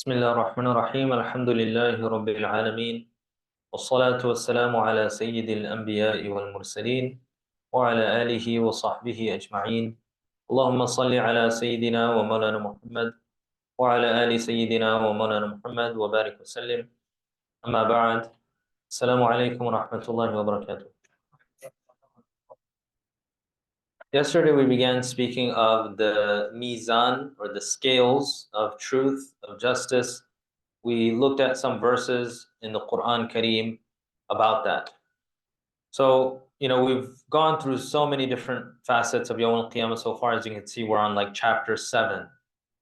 بسم الله الرحمن الرحيم الحمد لله رب العالمين والصلاة والسلام على سيد الأنبياء والمرسلين وعلى آله وصحبه أجمعين اللهم صل على سيدنا ومولانا محمد وعلى آل سيدنا ومولانا محمد وبارك وسلم أما بعد السلام عليكم ورحمة الله وبركاته. Yesterday we began speaking of the Mizan, or the scales of truth, of justice. We looked at some verses in the Quran Kareem about that. So, we've gone through so many different facets of Yawm al-Qiyamah so far. As you can see, we're on like chapter 7,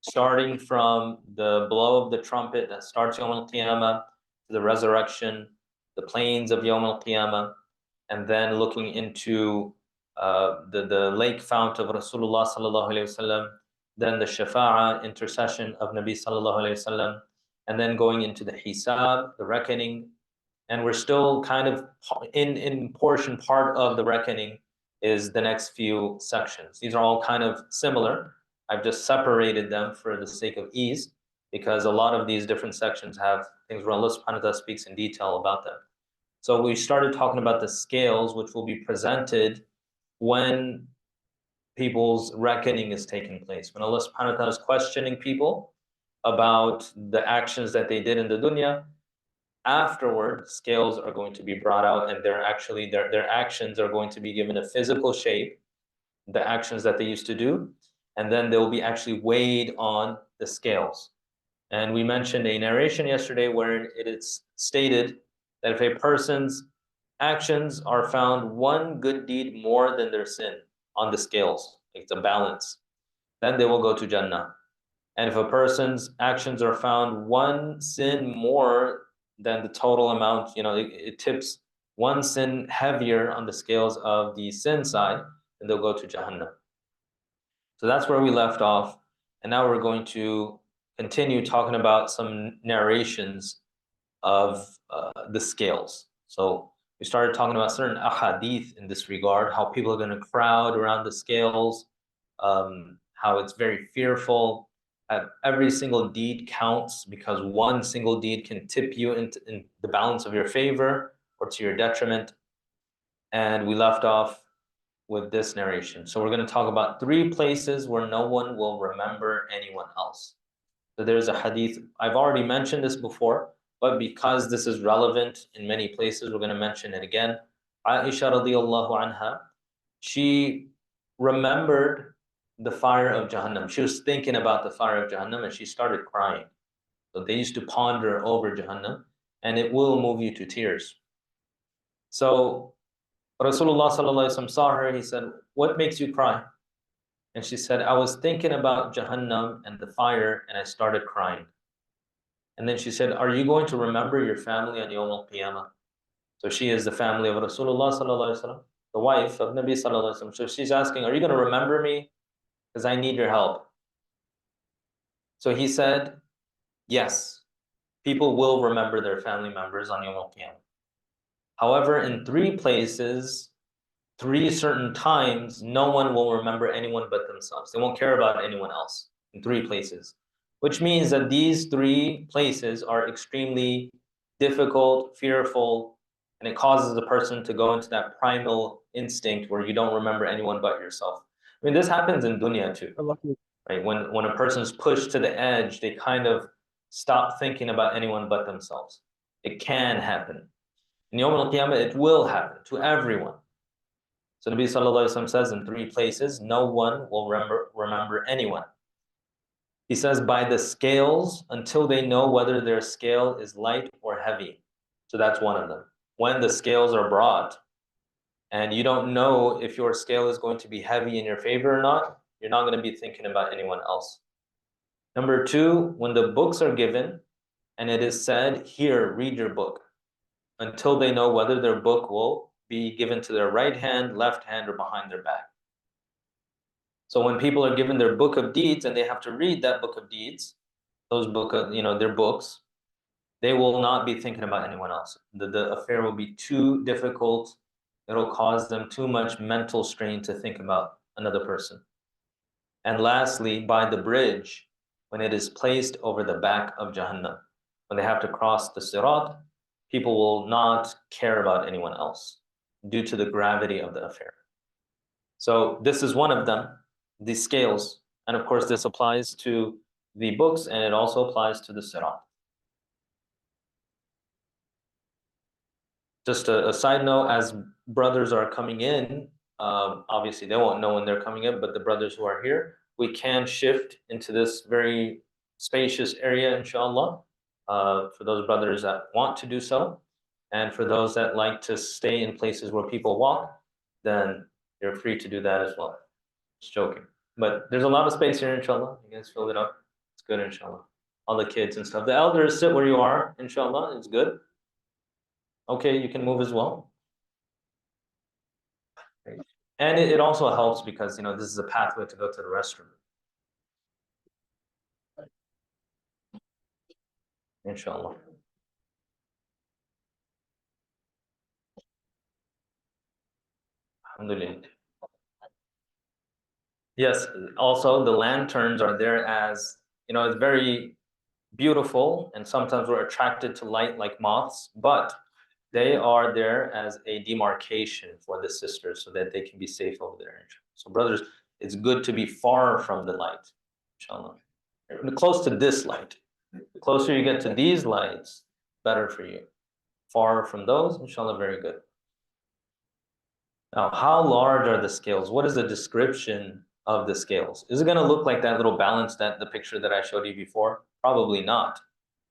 starting from the blow of the trumpet that starts Yawm al-Qiyamah, to the resurrection, the plains of Yawm al-Qiyamah, and then looking into the lake fount of Rasulullah sallallahu alayhi wasallam, then the shafa'a, intercession of Nabi sallallahu alayhi wasallam, and then going into the Hisab, the reckoning. And we're still kind of in part of the reckoning is the next few sections. These are all kind of similar. I've just separated them for the sake of ease, because a lot of these different sections have things where Allah subhanahu wa ta'ala speaks in detail about them. So we started talking about the scales, which will be presented when people's reckoning is taking place. When Allah subhanahu wa ta'ala is questioning people about the actions that they did in the dunya, afterward, scales are going to be brought out, and their actions are going to be given a physical shape, the actions that they used to do, and then they will be actually weighed on the scales. And we mentioned a narration yesterday where it is stated that if a person's actions are found one good deed more than their sin on the scales, it's a balance, then they will go to Jannah. And if a person's actions are found one sin more than the total amount, it tips one sin heavier on the scales of the sin side, then they'll go to Jahannam. So that's where we left off. And now we're going to continue talking about some narrations of the scales. So we started talking about certain ahadith in this regard, how people are going to crowd around the scales, how it's very fearful. Every single deed counts, because one single deed can tip you in the balance of your favor or to your detriment. And we left off with this narration. So we're going to talk about 3 places where no one will remember anyone else. So there's a hadith, I've already mentioned this before, but because this is relevant in many places, we're going to mention it again. Aisha radiallahu anha, she remembered the fire of Jahannam. She was thinking about the fire of Jahannam and she started crying. So they used to ponder over Jahannam, and it will move you to tears. So Rasulullah sallallahu alaihi wasallam saw her. He said, "What makes you cry?" And she said, "I was thinking about Jahannam and the fire, and I started crying." And then she said, "Are you going to remember your family on Yawm al-Qiyamah?" So she is the family of Rasulullah sallallahu alaihi wasallam, the wife of Nabi sallallahu alaihi wasallam. So she's asking, "Are you going to remember me? Because I need your help." So he said, yes, people will remember their family members on Yawm al-Qiyamah. However, in 3 places, 3 certain times, no one will remember anyone but themselves. They won't care about anyone else in 3 places, which means that these 3 places are extremely difficult, fearful, and it causes the person to go into that primal instinct where you don't remember anyone but yourself. I mean, this happens in dunya too, right? When a person is pushed to the edge, they kind of stop thinking about anyone but themselves. It can happen. In Yawm al-Qiyamah, it will happen to everyone. So Nabi sallallahu alaihi wasallam says in 3 places, no one will remember anyone. He says, by the scales, until they know whether their scale is light or heavy. So that's one of them. When the scales are brought, and you don't know if your scale is going to be heavy in your favor or not, you're not going to be thinking about anyone else. Number 2, when the books are given, and it is said, here, read your book, until they know whether their book will be given to their right hand, left hand, or behind their back. So when people are given their book of deeds and they have to read that book of deeds, those their books, they will not be thinking about anyone else. The affair will be too difficult. It'll cause them too much mental strain to think about another person. And lastly, by the bridge, when it is placed over the back of Jahannam. When they have to cross the Sirat, people will not care about anyone else due to the gravity of the affair. So this is one of them, the scales. And of course, this applies to the books and it also applies to the Sirat. Just a side note, as brothers are coming in, obviously they won't know when they're coming in, but the brothers who are here, we can shift into this very spacious area, inshallah, for those brothers that want to do so. And for those that like to stay in places where people walk, then you're free to do that as well. Just joking. But there's a lot of space here, inshallah. You guys fill it up. It's good, inshallah. All the kids and stuff. The elders sit where you are, inshallah. It's good. Okay, you can move as well. And it also helps because, you know, this is a pathway to go to the restroom. Inshallah. Alhamdulillah. Yes, also the lanterns are there as, you know, it's very beautiful and sometimes we're attracted to light like moths, but they are there as a demarcation for the sisters so that they can be safe over there. So brothers, it's good to be far from the light, inshallah. Close to this light. The closer you get to these lights, better for you. Far from those, inshallah, very good. Now, how large are the scales? What is the description of the scales? Is it going to look like that little balance, that the picture that I showed you before? Probably not.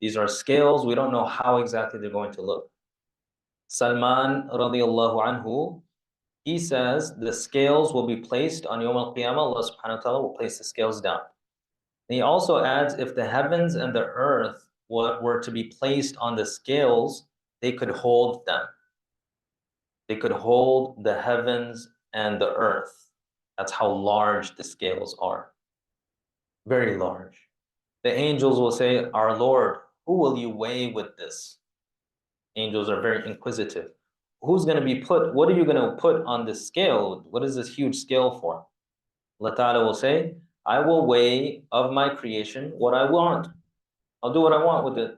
These are scales. We don't know how exactly they're going to look. Salman radiallahu anhu, he says the scales will be placed on Yawm al-Qiyamah. Allah subhanahu wa ta'ala will place the scales down. And he also adds, if the heavens and the earth were to be placed on the scales, they could hold them. They could hold the heavens and the earth. That's how large the scales are. Very large. The angels will say, our Lord, who will you weigh with this? Angels are very inquisitive. Who's going to be put, what are you going to put on this scale? What is this huge scale for? Allah Ta'ala will say, I will weigh of my creation what I want. I'll do what I want with it.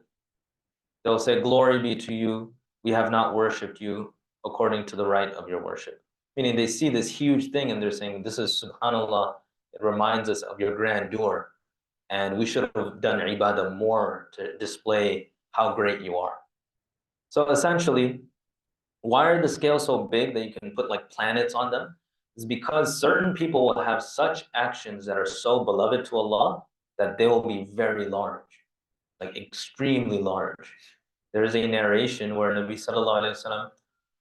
They'll say, glory be to you. We have not worshipped you according to the right of your worship. Meaning they see this huge thing and they're saying, this is subhanAllah. It reminds us of your grandeur. And we should have done ibadah more to display how great you are. So essentially, why are the scales so big that you can put like planets on them? Is because certain people will have such actions that are so beloved to Allah that they will be very large, like extremely large. There is a narration where Nabi sallallahu alaihi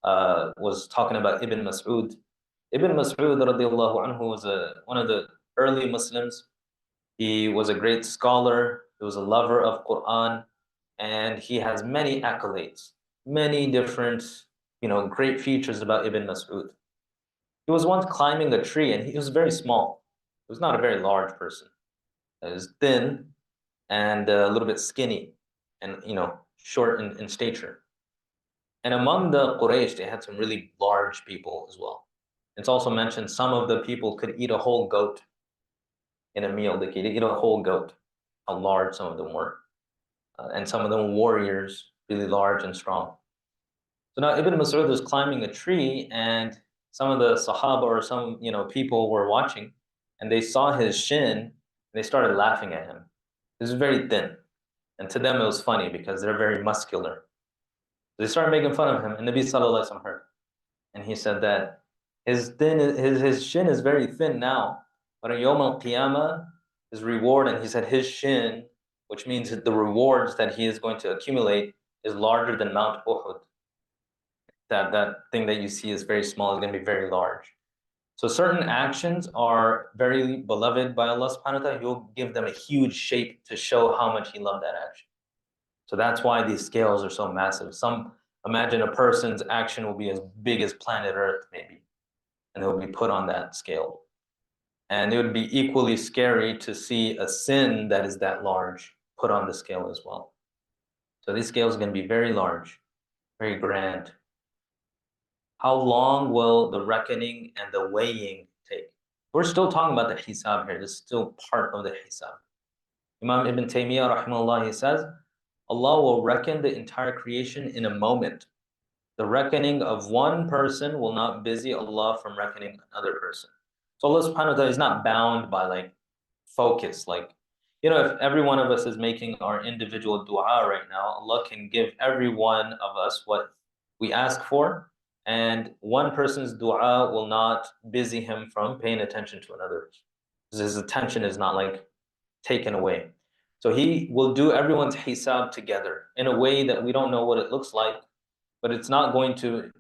wasallam was talking about Ibn Mas'ud. Ibn Mas'ud radiallahu anhu was one of the early Muslims. He was a great scholar. He was a lover of Quran, and he has many accolades, many different, you know, great features about Ibn Mas'ud. He was once climbing a tree, and he was very small. He was not a very large person. He was thin and a little bit skinny, and you know, short in stature. And among the Quraysh, they had some really large people as well. It's also mentioned some of the people could eat a whole goat in a meal. They could eat a whole goat, how large some of them were. And some of them warriors, really large and strong. So now Ibn Mas'ud was climbing a tree and some of the Sahaba or some, you know, people were watching and they saw his shin and they started laughing at him. He was very thin. And to them it was funny because they're very muscular. They started making fun of him and Nabi Sallallahu Alaihi Wasallam heard. And he said that his shin is very thin now, but on Yawm al-Qiyamah, his reward, and he said his shin, which means the rewards that he is going to accumulate, is larger than Mount Uhud. That thing that you see is very small, is going to be very large. So certain actions are very beloved by Allah subhanahu wa ta'ala. He'll give them a huge shape to show how much he loved that action. So that's why these scales are so massive. Imagine a person's action will be as big as planet Earth, maybe, and it will be put on that scale. And it would be equally scary to see a sin that is that large put on the scale as well. So these scales are going to be very large, very grand. How long will the reckoning and the weighing take? We're still talking about the Hisab here. This is still part of the Hisab. Imam Ibn Taymiyyah rahimahullah, he says, Allah will reckon the entire creation in a moment. The reckoning of one person will not busy Allah from reckoning another person. So Allah subhanahu wa ta'ala is not bound by like focus. Like, if every one of us is making our individual dua right now, Allah can give every one of us what we ask for, and one person's dua will not busy him from paying attention to another. His attention is not like taken away. So he will do everyone's hisab together in a way that we don't know what it looks like, but it's not going to,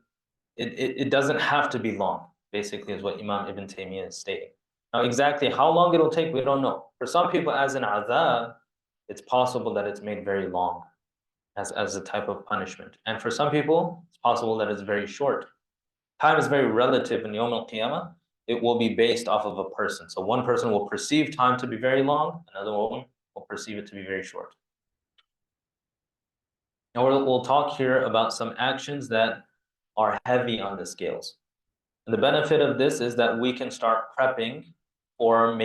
it doesn't have to be long, basically, is what Imam Ibn Taymiyyah is stating. Now, exactly how long it'll take, we don't know. For some people, as an adhab, it's possible that it's made very long as a type of punishment. And for some people, it's possible that it's very short. Time is very relative in Yawm al-Qiyamah. It will be based off of a person. So one person will perceive time to be very long, another one will perceive it to be very short. Now we'll talk here about some actions that are heavy on the scales. And the benefit of this is that we can start prepping for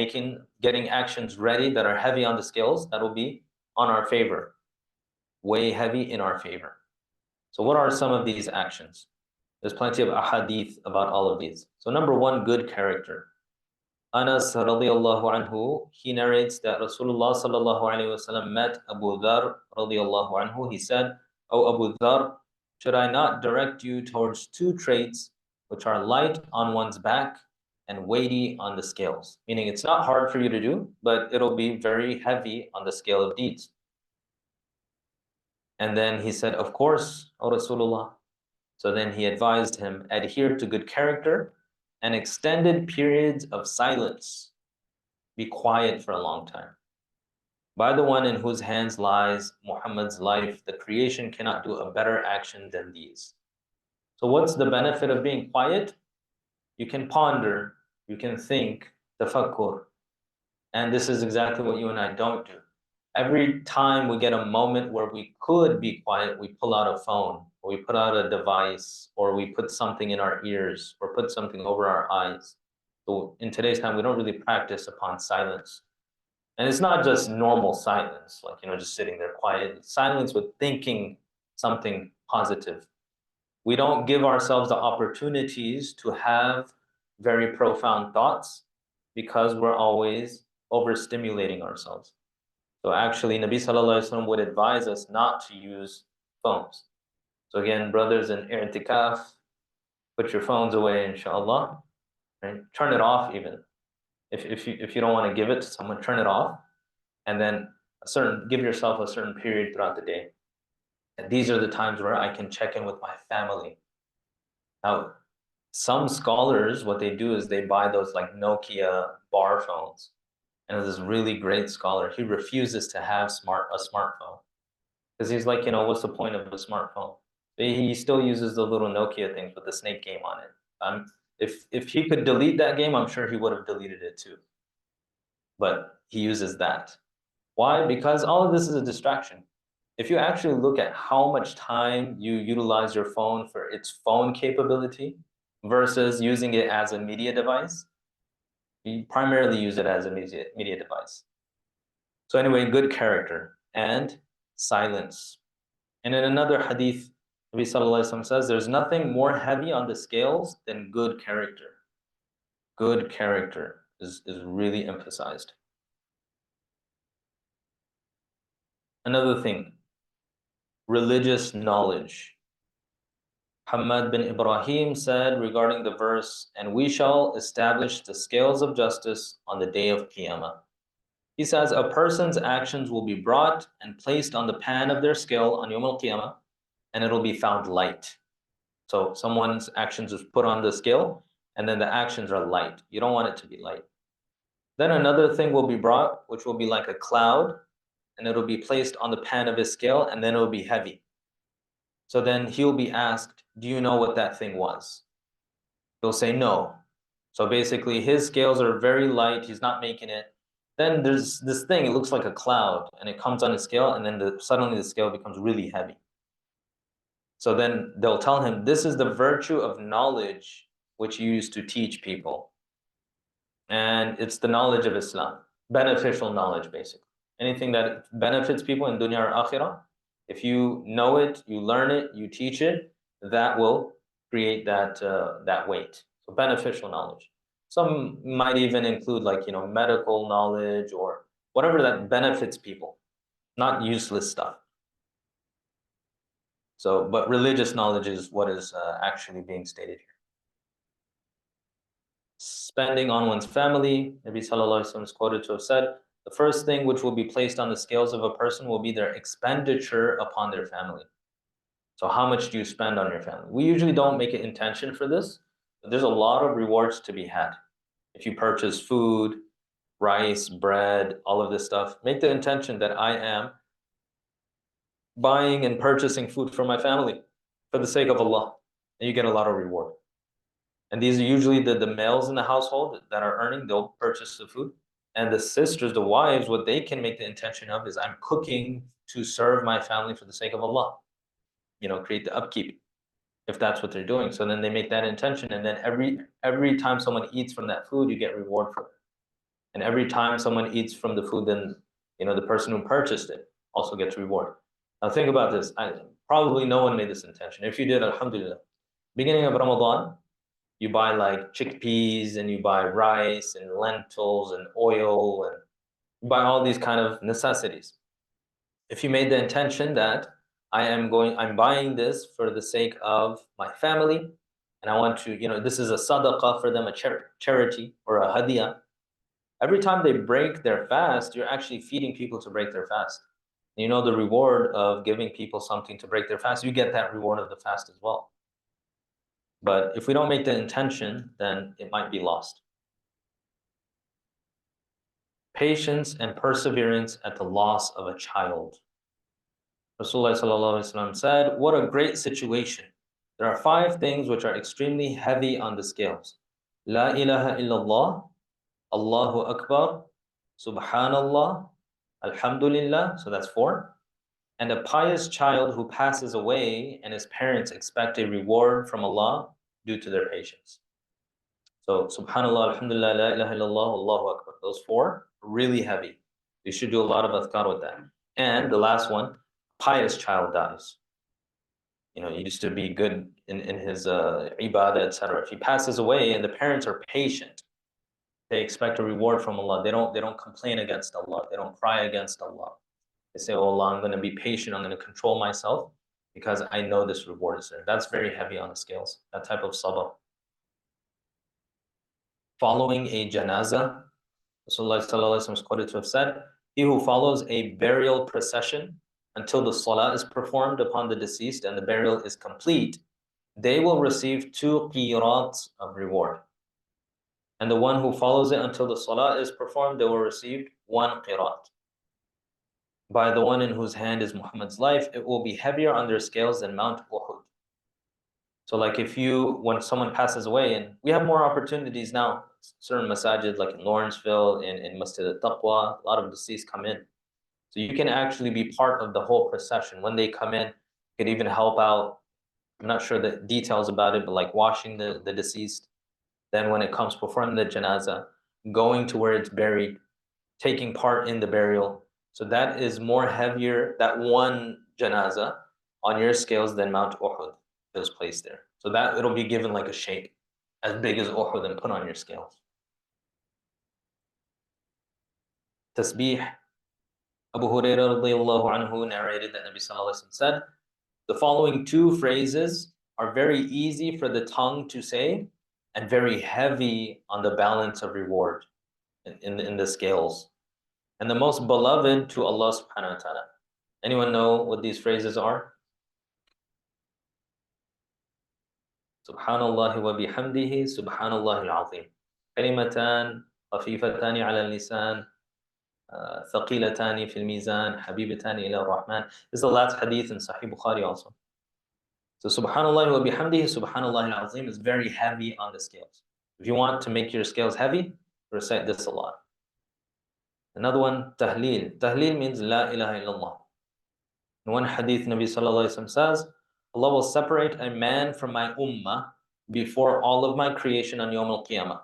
getting actions ready that are heavy on the scales that will be on our favor, way heavy in our favor. So what are some of these actions? There's plenty of ahadith about all of these. So number one, good character. Anas radiallahu anhu, he narrates that Rasulullah sallallahu alayhi wasallam met Abu Dhar radiallahu anhu. He said, "O Abu Dhar, should I not direct you towards two traits which are light on one's back and weighty on the scales?" Meaning it's not hard for you to do, but it'll be very heavy on the scale of deeds. And then he said, "Of course, O Rasulullah." So then he advised him, adhere to good character and extended periods of silence. Be quiet for a long time. By the one in whose hands lies Muhammad's life, the creation cannot do a better action than these. So what's the benefit of being quiet? You can ponder, you can think, tafakkur. And this is exactly what you and I don't do. Every time we get a moment where we could be quiet, we pull out a phone, or we put out a device, or we put something in our ears, or put something over our eyes. So in today's time, we don't really practice upon silence. And it's not just normal silence, like, just sitting there quiet. It's silence with thinking something positive. We don't give ourselves the opportunities to have very profound thoughts because we're always overstimulating ourselves. So actually, Nabi Sallallahu Alaihi Wasallam would advise us not to use phones. So again, brothers in i'tikaf, put your phones away, inshallah. Right? Turn it off even. If you don't want to give it to someone, turn it off. And then give yourself a certain period throughout the day. And these are the times where I can check in with my family. Now, some scholars, what they do is they buy those like Nokia bar phones. And this really great scholar, he refuses to have a smartphone. Because he's like, what's the point of a smartphone? He still uses the little Nokia things with the snake game on it. If he could delete that game, I'm sure he would have deleted it too. But he uses that. Why? Because all of this is a distraction. If you actually look at how much time you utilize your phone for its phone capability versus using it as a media device, you primarily use it as a media device. So anyway, good character and silence. And in another hadith, Nabi Sallallahu Alaihi Wasallam says, there's nothing more heavy on the scales than good character. Good character is really emphasized. Another thing, religious knowledge. Hamad bin Ibrahim said regarding the verse, "And we shall establish the scales of justice on the day of Qiyamah." He says, a person's actions will be brought and placed on the pan of their scale on Yawm al-Qiyamah, and it'll be found light. So someone's actions is put on the scale, and then the actions are light. You don't want it to be light. Then another thing will be brought, which will be like a cloud, and it'll be placed on the pan of his scale, and then it'll be heavy. So then he'll be asked, do you know what that thing was? He'll say no. So basically his scales are very light, he's not making it. Then there's this thing, it looks like a cloud, and it comes on his scale, and then suddenly the scale becomes really heavy. So then they'll tell him, this is the virtue of knowledge which you used to teach people. And it's the knowledge of Islam, beneficial knowledge, basically. anything that benefits people in dunya or akhirah, if you know it, you learn it, you teach it, that will create that weight. So beneficial knowledge. Some might even include like, medical knowledge or whatever that benefits people, not useless stuff. So, but religious knowledge is what is actually being stated here. Spending on one's family, Nabi Sallallahu Alaihi Wasallam is quoted to have said, the first thing which will be placed on the scales of a person will be their expenditure upon their family. So how much do you spend on your family? We usually don't make an intention for this, but there's a lot of rewards to be had. If you purchase food, rice, bread, all of this stuff, make the intention that I am buying and purchasing food for my family for the sake of Allah, and you get a lot of reward. And these are usually the males in the household that are earning, they'll purchase the food. And the sisters, the wives, what they can make the intention of is I'm cooking to serve my family for the sake of Allah. Create the upkeep, if that's what they're doing. So then they make that intention, and then every time someone eats from that food, you get reward for it. And every time someone eats from the food, then the person who purchased it also gets reward. Now think about this. Probably no one made this intention. If you did, alhamdulillah. Beginning of Ramadan, you buy like chickpeas and you buy rice and lentils and oil and you buy all these kind of necessities. If you made the intention that I'm buying this for the sake of my family and I want to, this is a sadaqah for them, a charity or a hadiyah. Every time they break their fast, you're actually feeding people to break their fast. And the reward of giving people something to break their fast, you get that reward of the fast as well. But if we don't make the intention, then it might be lost. Patience and perseverance at the loss of a child. Rasulullah said, what a great situation. There are 5 things which are extremely heavy on the scales. La ilaha illallah, Allahu Akbar, Subhanallah, Alhamdulillah, so that's 4. And a pious child who passes away and his parents expect a reward from Allah due to their patience. So Subhanallah, Alhamdulillah, La ilaha illallah, Allahu Akbar. Those 4 are really heavy. You should do a lot of adhkar with that. And the last one, pious child dies. He used to be good in his ibadah, etc. If he passes away and the parents are patient, they expect a reward from Allah. They don't complain against Allah. They don't cry against Allah. They say, oh Allah, I'm going to be patient. I'm going to control myself because I know this reward is there. That's very heavy on the scales, that type of sabr. Following a janazah, Rasulullah is quoted to have said, he who follows a burial procession until the salah is performed upon the deceased and the burial is complete, they will receive 2 qirats of reward. And the one who follows it until the salah is performed, they will receive 1 qirat. By the one in whose hand is Muhammad's life, it will be heavier on their scales than Mount Uhud. So like when someone passes away, and we have more opportunities now, certain masajid like in Lawrenceville, in Masjid Taqwa, a lot of deceased come in. So you can actually be part of the whole procession. When they come in, you could even help out. I'm not sure the details about it, but like washing the deceased. Then when it comes performing the janazah, going to where it's buried, taking part in the burial. So that is more heavier, that one janazah on your scales than Mount Uhud is placed there. So that it'll be given like a shape as big as Uhud and put on your scales. Tasbih. Abu Hurairah radiyallahu anhu narrated that Nabi Sallallahu Alaihi Wasallam said, the following 2 phrases are very easy for the tongue to say and very heavy on the balance of reward in the scales. And the most beloved to Allah subhanahu wa ta'ala. Anyone know what these phrases are? Subhanallah wa bihamdihi, Subhanallah al-azim. Kalimatan khafifatani ala al-lisan, thaqilatani fil mizan, habibatani ila ar-Rahman. This is the last hadith in Sahih Bukhari also. So Subhanallah wa bihamdihi, Subhanallah al-azim is very heavy on the scales. If you want to make your scales heavy, recite this a lot. Another one, tahleel. Tahleel means la ilaha illallah. In one hadith, Nabi Sallallahu Alaihi Wasallam says, Allah will separate a man from my ummah before all of my creation on Yawm al-Qiyamah.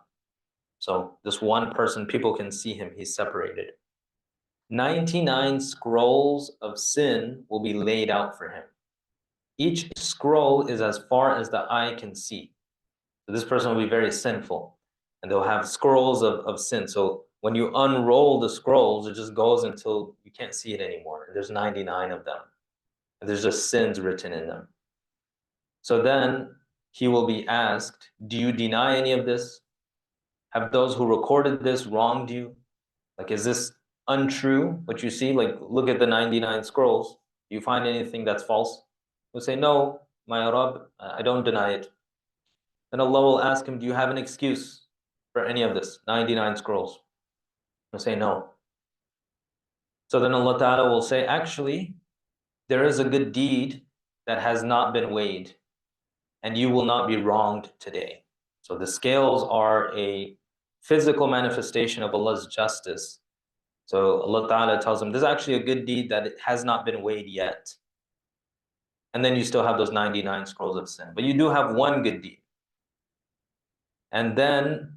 So this one person, people can see him, he's separated. 99 scrolls of sin will be laid out for him. Each scroll is as far as the eye can see. So this person will be very sinful, and they'll have scrolls of sin. So when you unroll the scrolls, it just goes until you can't see it anymore. There's 99 of them. And there's just sins written in them. So then he will be asked, do you deny any of this? Have those who recorded this wronged you? Like, is this untrue, what you see? Like, look at the 99 scrolls. Do you find anything that's false? He'll say, no, my Rabb, I don't deny it. Then Allah will ask him, do you have an excuse for any of this? 99 scrolls. He'll say, no. So then Allah Ta'ala will say, actually, there is a good deed that has not been weighed, and you will not be wronged today. So the scales are a physical manifestation of Allah's justice. So Allah Ta'ala tells him, this is actually a good deed that it has not been weighed yet. And then you still have those 99 scrolls of sin. But you do have one good deed. And then,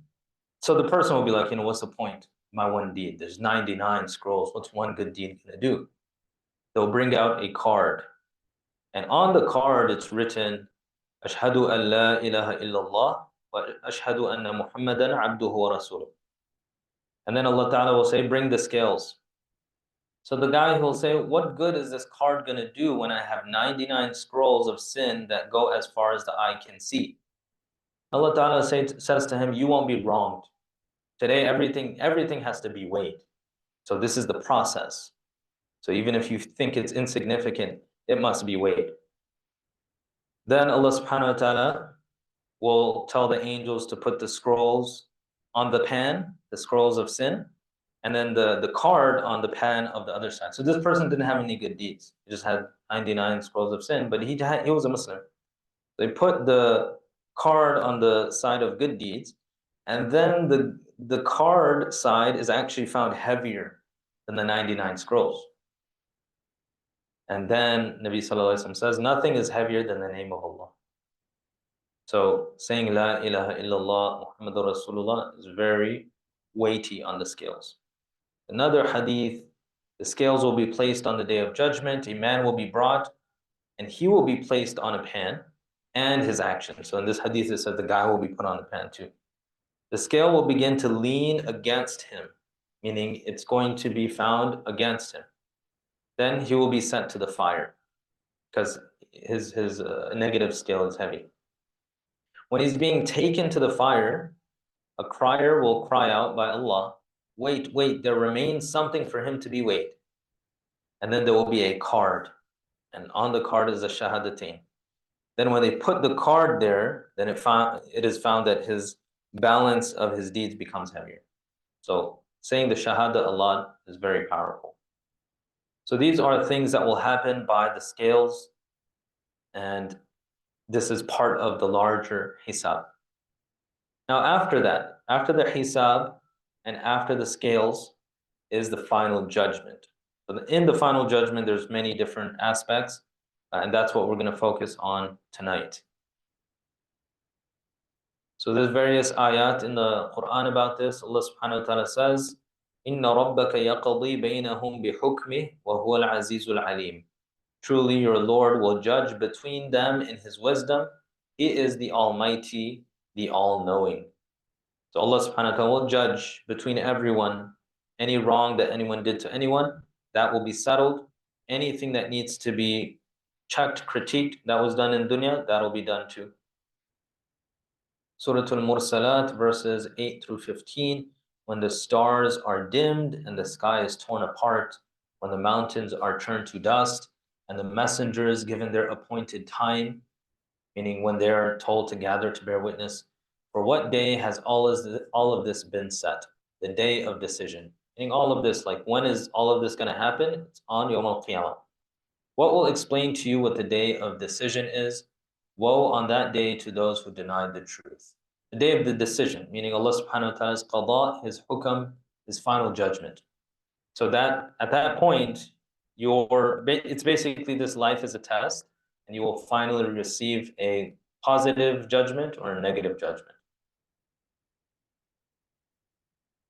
so the person will be like, what's the point? My one deed. There's 99 scrolls. What's one good deed going to do? They'll bring out a card. And on the card, it's written, Ashhadu an la ilaha illallah wa ashhadu anna Muhammadan abduhu wa rasuluh. And then Allah Ta'ala will say, bring the scales. So the guy will say, what good is this card going to do when I have 99 scrolls of sin that go as far as the eye can see? Allah Ta'ala says to him, you won't be wronged. Today, everything has to be weighed. So this is the process. So even if you think it's insignificant, it must be weighed. Then Allah Subhanahu wa Ta'ala will tell the angels to put the scrolls on the pan, the scrolls of sin, and then the card on the pan of the other side. So this person didn't have any good deeds. He just had 99 scrolls of sin, but he was a Muslim. They put the card on the side of good deeds, and then the card side is actually found heavier than the 99 scrolls. And then Nabi Sallallahu Alaihi Wasallam says, nothing is heavier than the name of Allah. So saying La ilaha illallah Muhammadur Rasulullah is very weighty on the scales. Another hadith, the scales will be placed on the day of judgment, a man will be brought, and he will be placed on a pan, and his actions. So in this hadith it says the guy will be put on the pan too. The scale will begin to lean against him, meaning it's going to be found against him. Then he will be sent to the fire, because his negative scale is heavy. When he's being taken to the fire, a crier will cry out by Allah, wait, there remains something for him to be weighed. And then there will be a card, and on the card is a shahadatain. Then when they put the card there, then it is found that his balance of his deeds becomes heavier. So saying the shahada a lot is very powerful. So these are things that will happen by the scales, and this is part of the larger Hisab. Now after that, after the Hisab and after the scales is the final judgment. So in the final judgment, there's many different aspects, and that's what we're going to focus on tonight. So there's various ayat in the Quran about this. Allah subhanahu wa ta'ala says, إِنَّ رَبَّكَ يَقَضِي بَيْنَهُمْ بِحُكْمِهِ وَهُوَ الْعَزِيزُ الْعَلِيمُ. Truly your Lord will judge between them in his wisdom. He is the Almighty, the All-Knowing. So Allah subhanahu wa ta'ala will judge between everyone. Any wrong that anyone did to anyone, that will be settled. Anything that needs to be checked, critiqued, that was done in dunya, that will be done too. Surah Al-Mursalat, verses 8 through 15. When the stars are dimmed and the sky is torn apart, when the mountains are turned to dust, and the messengers given their appointed time, meaning when they are told to gather to bear witness. For what day has all of this been set? The day of decision. Meaning all of this, like when is all of this going to happen? It's on Yawm al-Qiyamah. What will explain to you what the day of decision is? Woe on that day to those who denied the truth. The day of the decision, meaning Allah subhanahu wa ta'ala's qada, his hukam, his final judgment. So that at that point, it's basically this life is a test, and you will finally receive a positive judgment or a negative judgment.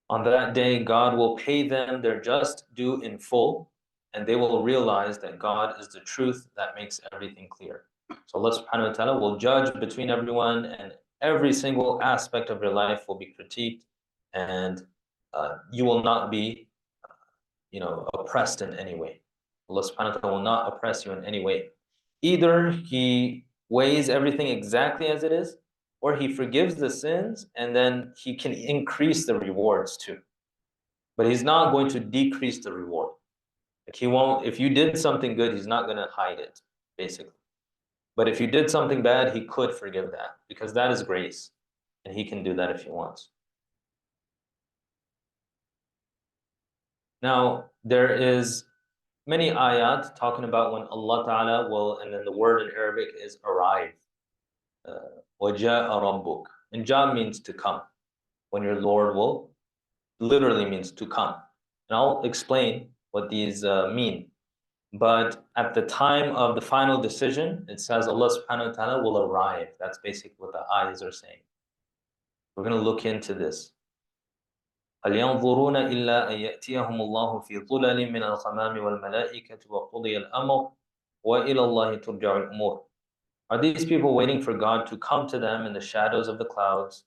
On that day, God will pay them their just due in full, and they will realize that God is the truth that makes everything clear. So Allah subhanahu wa ta'ala will judge between everyone, and every single aspect of your life will be critiqued, and you will not be oppressed in any way. Allah subhanahu wa ta'ala will not oppress you in any way. Either He weighs everything exactly as it is, or He forgives the sins, and then He can increase the rewards too. But He's not going to decrease the reward. Like He won't, if you did something good, He's not going to hide it, basically. But if you did something bad, He could forgive that, because that is grace, and He can do that if He wants. Now, there is many ayat talking about when Allah Ta'ala will, and then the word in Arabic is arrive. وَجَاءَ رَبُّكَ. And ja means to come. When your Lord will, literally means to come. And I'll explain what these mean. But at the time of the final decision, it says Allah subhanahu wa ta'ala will arrive. That's basically what the ayahs are saying. We're going to look into this. هل ينظرون إلا أن يأتيهم الله في ظلل من الغمام والملائكة وقضي الأمر وإلى الله ترجع الأمور. Are these people waiting for God to come to them in the shadows of the clouds,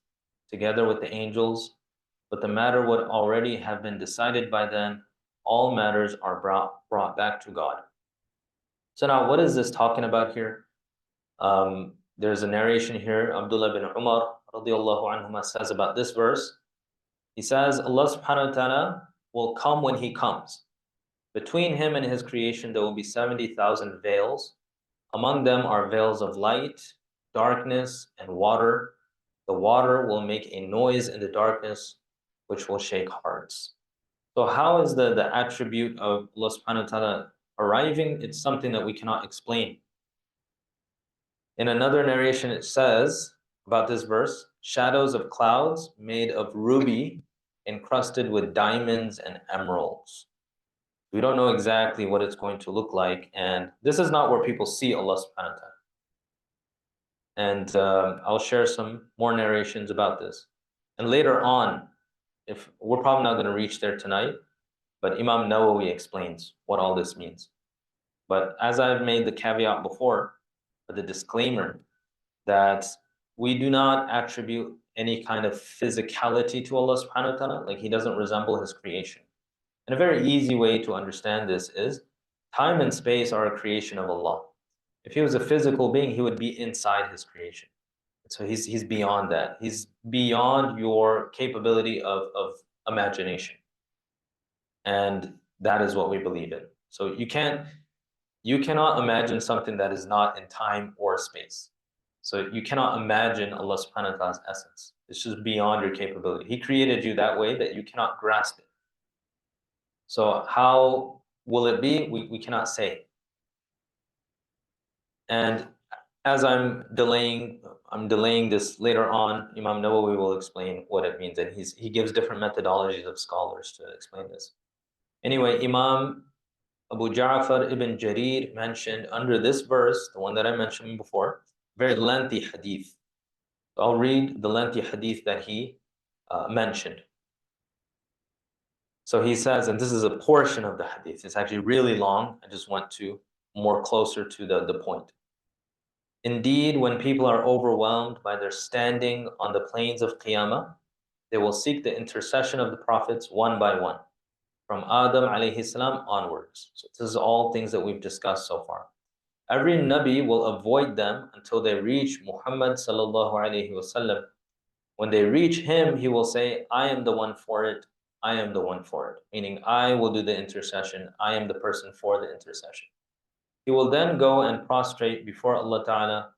together with the angels? But the matter would already have been decided by then. All matters are brought back to God. So now, what is this talking about here? There's a narration here. Abdullah bin Umar radiallahu anhuma says about this verse. He says, Allah subhanahu wa ta'ala will come when He comes. Between Him and His creation, there will be 70,000 veils. Among them are veils of light, darkness, and water. The water will make a noise in the darkness, which will shake hearts. So how is the attribute of Allah subhanahu wa ta'ala arriving? It's something that we cannot explain. In another narration, it says about this verse, shadows of clouds made of ruby encrusted with diamonds and emeralds. We don't know exactly what it's going to look like, and this is not where people see Allah subhanahu wa ta'ala. And I'll share some more narrations about this. And later on, if we're probably not going to reach there tonight, but Imam Nawawi explains what all this means. But as I've made the caveat before, the disclaimer, that we do not attribute any kind of physicality to Allah subhanahu wa ta'ala, like He doesn't resemble His creation. And a very easy way to understand this is time and space are a creation of Allah. If He was a physical being, He would be inside His creation. So he's beyond that. He's beyond your capability of imagination. And that is what we believe in. So you cannot imagine something that is not in time or space. So you cannot imagine Allah subhanahu wa ta'ala's essence. It's just beyond your capability. He created you that way that you cannot grasp it. So how will it be? We cannot say. And as I'm delaying this later on, Imam Nawawi will explain what it means. And he gives different methodologies of scholars to explain this. Anyway, Imam Abu Ja'far ibn Jarir mentioned under this verse, the one that I mentioned before, very lengthy hadith. I'll read the lengthy hadith that he mentioned. So he says, and this is a portion of the hadith, it's actually really long. I just went to more closer to the point. Indeed, when people are overwhelmed by their standing on the plains of Qiyamah, they will seek the intercession of the prophets one by one, from Adam alayhi salam onwards. So this is all things that we've discussed so far. Every Nabi will avoid them until they reach Muhammad sallallahu alayhi wasallam. When they reach him, he will say, I am the one for it, I am the one for it. Meaning, I will do the intercession, I am the person for the intercession. He will then go and prostrate before Allah Ta'ala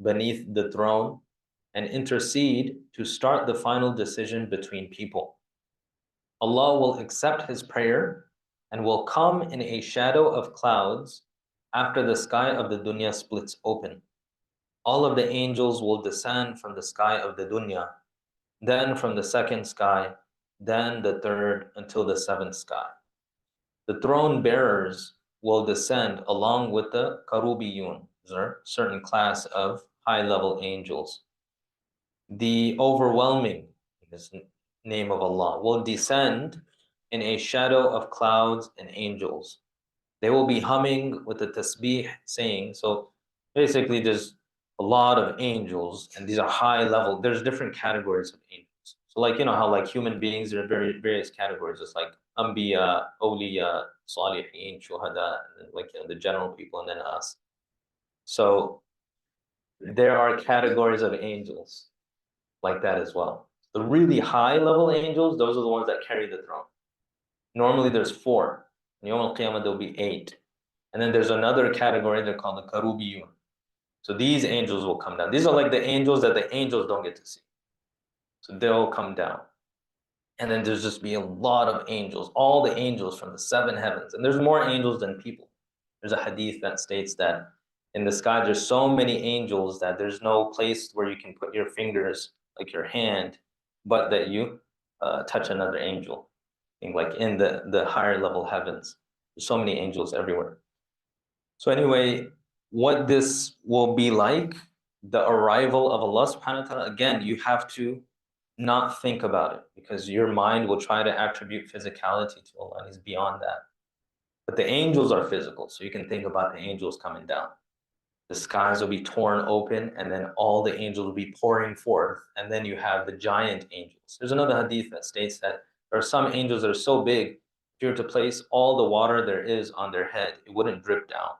beneath the throne and intercede to start the final decision between people. Allah will accept his prayer and will come in a shadow of clouds after the sky of the dunya splits open. All of the angels will descend from the sky of the dunya, then from the second sky, then the third, until the seventh sky. The throne bearers will descend along with the karubiyun, a certain class of high-level angels. The overwhelming, name of Allah, will descend in a shadow of clouds and angels. They will be humming with the tasbih, saying, so basically there's a lot of angels, and these are high level. There's different categories of angels. So like, you know how like human beings, there are various categories, just like Anbiya, Awliya, Salihin, Shuhada, and like, you know, the general people, and then us. So there are categories of angels like that as well. The really high level angels, those are the ones that carry the throne. Normally there's 4. In Yawm al-Qiyamah, there'll be 8. And then there's another category, they're called the Karubiyun. So these angels will come down. These are like the angels that the angels don't get to see. So they'll come down. And then there's just be a lot of angels, all the angels from the 7 heavens. And there's more angels than people. There's a hadith that states that in the sky, there's so many angels that there's no place where you can put your fingers, like your hand, but that you touch another angel. Like in the higher level heavens. There's so many angels everywhere. So anyway, what this will be like, the arrival of Allah subhanahu wa ta'ala, again, you have to not think about it, because your mind will try to attribute physicality to Allah, and He's beyond that. But the angels are physical, so you can think about the angels coming down. The skies will be torn open, and then all the angels will be pouring forth, and then you have the giant angels. There's another hadith that states that there are some angels that are so big, if you were to place all the water there is on their head, it wouldn't drip down.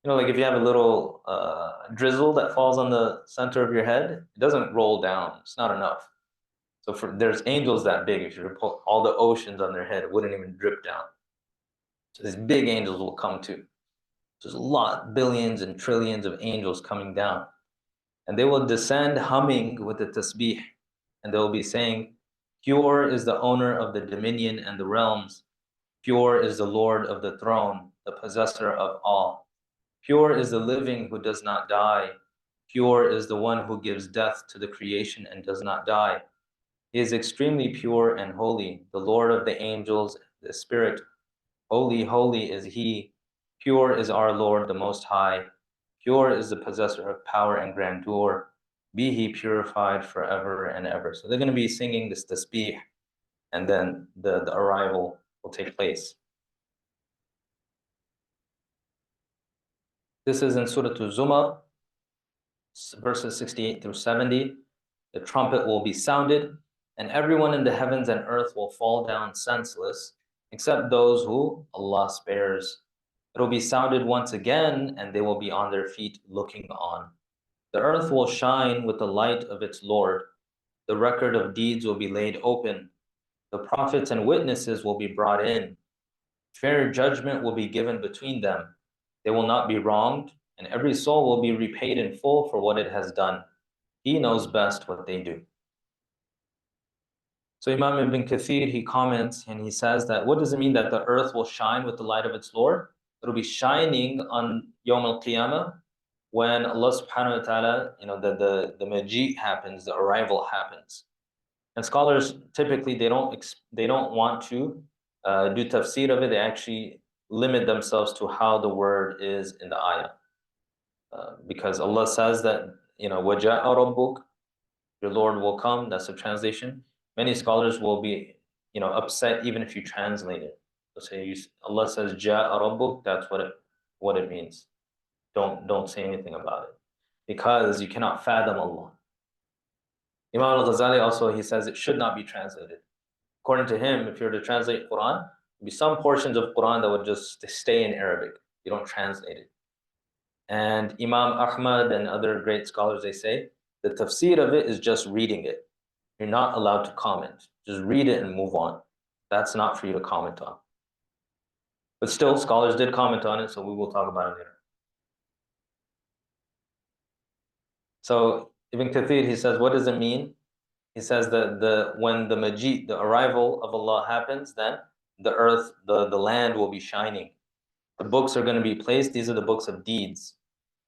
You know, like if you have a little drizzle that falls on the center of your head, it doesn't roll down. It's not enough. So there's angels that big. If you were to put all the oceans on their head, it wouldn't even drip down. So these big angels will come too. There's a lot, billions and trillions of angels coming down. And they will descend humming with the tasbih. And they will be saying, pure is the owner of the dominion and the realms. Pure is the Lord of the throne, the possessor of all. Pure is the living who does not die. Pure is the one who gives death to the creation and does not die. He is extremely pure and holy, the Lord of the angels, the Spirit. Holy, holy is He. Pure is our Lord, the Most High. Pure is the possessor of power and grandeur. Be He purified forever and ever. So they're going to be singing this tasbih, and then the arrival will take place. This is in Surah Zumar, verses 68 through 70. The trumpet will be sounded, and everyone in the heavens and earth will fall down senseless, except those who Allah spares. It will be sounded once again, and they will be on their feet looking on. The earth will shine with the light of its Lord. The record of deeds will be laid open. The prophets and witnesses will be brought in. Fair judgment will be given between them. They will not be wronged, and every soul will be repaid in full for what it has done. He knows best what they do. So Imam Ibn Kathir, he comments and he says that, what does it mean that the earth will shine with the light of its Lord? It'll be shining on Yawm al-Qiyamah when Allah subhanahu wa ta'ala, you know, the Majid happens, the arrival happens. And scholars, typically, they don't want to do tafsir of it. They actually limit themselves to how the word is in the ayah. Because Allah says that, you know, وَجَاءَ رَبُّكَ, your Lord will come. That's the translation. Many scholars will be, you know, upset even if you translate it. So say Allah says جَاءَ رَبُّكَ, that's what it means. Don't say anything about it, because you cannot fathom Allah. Imam al-Ghazali also, he says it should not be translated. According to him, if you were to translate Quran, there'd be some portions of Quran that would just stay in Arabic. You don't translate it. And Imam Ahmad and other great scholars, they say the tafsir of it is just reading it. You're not allowed to comment. Just read it and move on. That's not for you to comment on. But still, scholars did comment on it, so we will talk about it later. So Ibn Kathir, he says, what does it mean? He says that when the Majid, the arrival of Allah happens, then the earth, the land will be shining. The books are going to be placed. These are the books of deeds.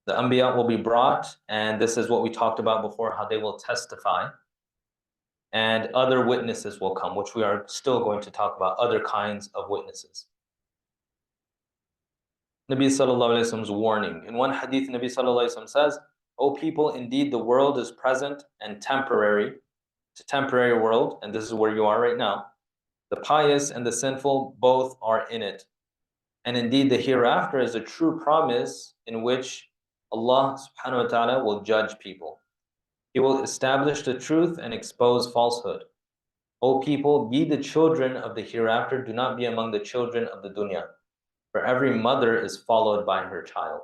The Anbiya will be brought, and this is what we talked about before, how they will testify. And other witnesses will come, which we are still going to talk about, other kinds of witnesses. Nabi Sallallahu Alaihi Wasallam's warning. In one hadith, Nabi Sallallahu Alaihi Wasallam says, O people, indeed the world is present and temporary. It's a temporary world, and this is where you are right now. The pious and the sinful both are in it. And indeed, the hereafter is a true promise in which Allah subhanahu wa ta'ala will judge people. He will establish the truth and expose falsehood. O people, be the children of the hereafter, do not be among the children of the dunya. For every mother is followed by her child.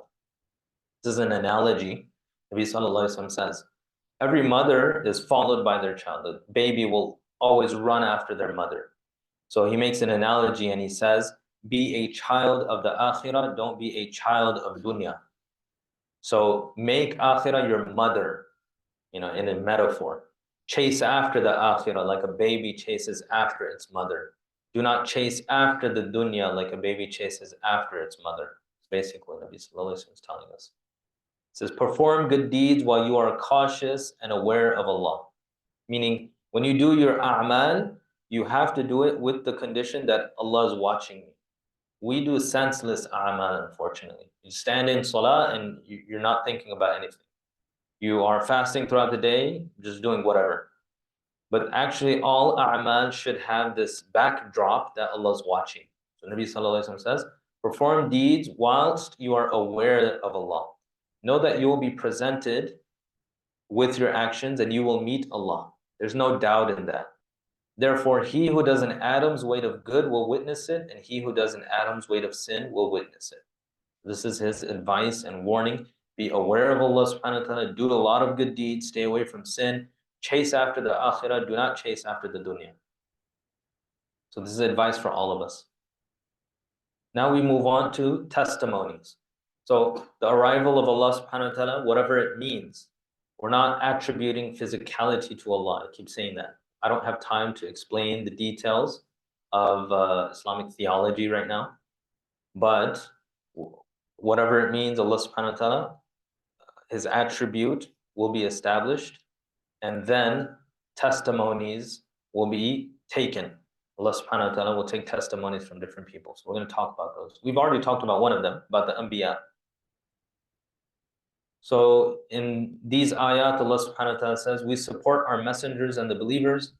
This is an analogy. Nabi Sallallahu Alaihi Wasallam says, every mother is followed by their child. The baby will always run after their mother. So he makes an analogy and he says, be a child of the Akhirah, don't be a child of dunya. So make Akhirah your mother, in a metaphor. Chase after the Akhirah like a baby chases after its mother. Do not chase after the dunya like a baby chases after its mother. It's basically what Nabi Sallallahu Alaihi Wasallam is telling us. It says, perform good deeds while you are cautious and aware of Allah. Meaning, when you do your a'mal, you have to do it with the condition that Allah is watching you. We do senseless a'mal, unfortunately. You stand in salah and you're not thinking about anything. You are fasting throughout the day, just doing whatever. But actually, all a'mal should have this backdrop that Allah is watching. So Nabi Sallallahu Alaihi Wasallam says, perform deeds whilst you are aware of Allah. Know that you will be presented with your actions and you will meet Allah. There's no doubt in that. Therefore, he who does an atom's weight of good will witness it, and he who does an atom's weight of sin will witness it. This is his advice and warning. Be aware of Allah subhanahu wa ta'ala, do a lot of good deeds, stay away from sin, chase after the akhirah, do not chase after the dunya. So this is advice for all of us. Now we move on to testimonies. So the arrival of Allah subhanahu wa ta'ala, whatever it means, we're not attributing physicality to Allah. I keep saying that. I don't have time to explain the details of Islamic theology right now. But whatever it means, Allah subhanahu wa ta'ala, his attribute will be established, and then testimonies will be taken. Allah subhanahu wa ta'ala will take testimonies from different people. So we're going to talk about those. We've already talked about one of them, about the Anbiya. So in these ayat, Allah subhanahu wa ta'ala says, we support our messengers and the believers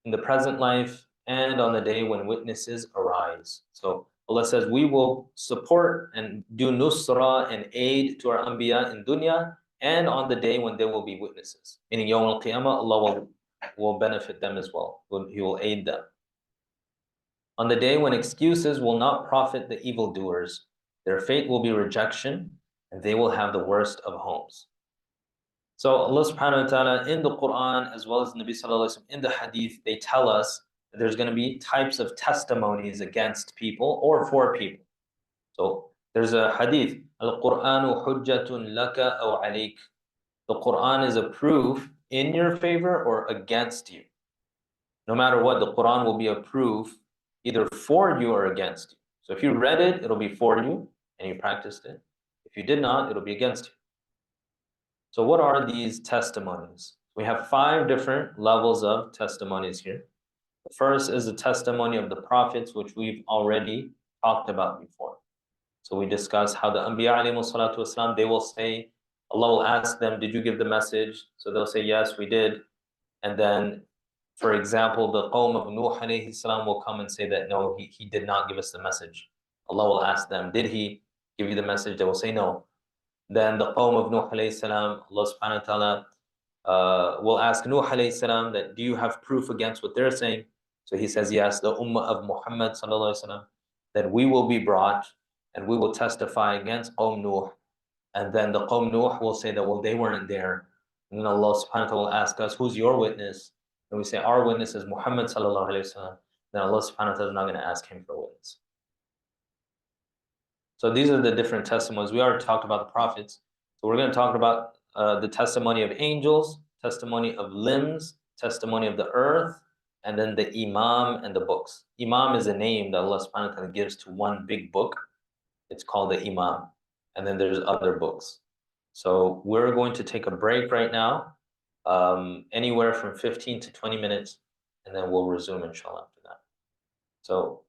in the present life and on the day when witnesses arise. So Allah says, we will support and do nusra and aid to our Anbiya in dunya and on the day when they will be witnesses. Meaning, Yawm al-Qiyamah, Allah will benefit them as well. He will aid them. On the day when excuses will not profit the evildoers, their fate will be rejection, and they will have the worst of homes. So Allah subhanahu wa ta'ala in the Quran, as well as Nabi Sallallahu Alaihi Wasallam in the Hadith, they tell us that there's going to be types of testimonies against people or for people. So there's a Hadith, Al-Qur'anu hujjatun laka aw alayk. The Quran is a proof in your favor or against you. No matter what, the Quran will be a proof either for you or against you. So if you read it, it'll be for you and you practiced it. If you did not, it'll be against you. So what are these testimonies? We have 5 different levels of testimonies here. The first is the testimony of the prophets, which we've already talked about before. So we discussed how the Anbiya alayhi salatu wasalam, they will say, Allah will ask them, did you give the message? So they'll say, yes, we did. And then, for example, the Qawm of Nuh alayhi salam will come and say that, no, he did not give us the message. Allah will ask them, did he give you the message? They will say, no. Then the Qawm of Nuh alayhi salam, Allah subhanahu wa ta'ala will ask Nuh alayhi salam that, do you have proof against what they're saying? So he says, yes, the Ummah of Muhammad sallallahu alayhi wasallam, that we will be brought and we will testify against Qawm Nuh. And then the Qawm Nuh will say that, well, they weren't there. And then Allah subhanahu wa ta'ala will ask us, who's your witness? And we say, our witness is Muhammad sallallahu alayhi wasallam. Then Allah subhanahu wa ta'ala is not going to ask him for a witness. So these are the different testimonies. We already talked about the prophets. So we're going to talk about the testimony of angels, testimony of limbs, testimony of the earth, and then the Imam and the books. Imam is a name that Allah subhanahu wa ta'ala gives to one big book. It's called the Imam. And then there's other books. So we're going to take a break right now, anywhere from 15 to 20 minutes, and then we'll resume inshallah after that. So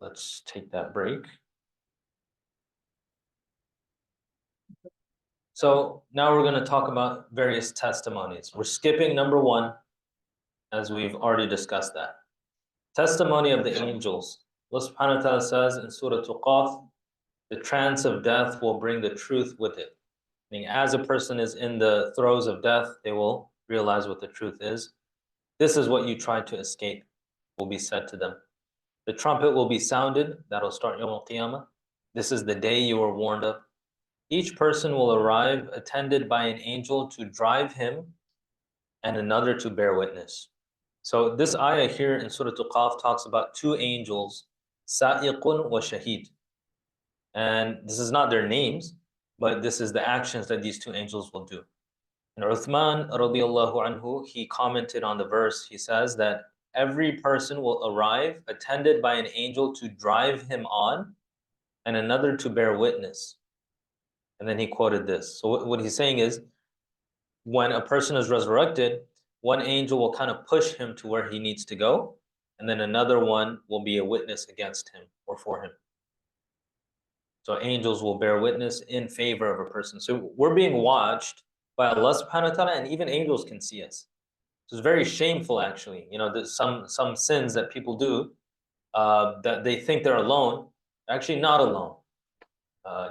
let's take that break. So now we're going to talk about various testimonies. We're skipping number 1. as we've already discussed that. Testimony of the angels. Allah subhanahu wa ta'ala says in Surah Qaf, the trance of death will bring the truth with it. Meaning, as a person is in the throes of death, they will realize what the truth is. This is what you tried to escape, will be said to them. The trumpet will be sounded, that'll start Yawm al-Qiyamah. This is the day you were warned of. Each person will arrive attended by an angel to drive him and another to bear witness. So this ayah here in Surah Qaf talks about two angels, Sa'iqun wa Shahid. And this is not their names, but this is the actions that these two angels will do. And Uthman radiallahu anhu, he commented on the verse, he says that every person will arrive attended by an angel to drive him on and another to bear witness. And then he quoted this. So what he's saying is, when a person is resurrected, one angel will kind of push him to where he needs to go, and then another one will be a witness against him or for him. So angels will bear witness in favor of a person. So we're being watched by Allah subhanahu wa ta'ala, and even angels can see us. So it's very shameful, actually. You know, there's some sins that people do that they think they're alone, actually not alone.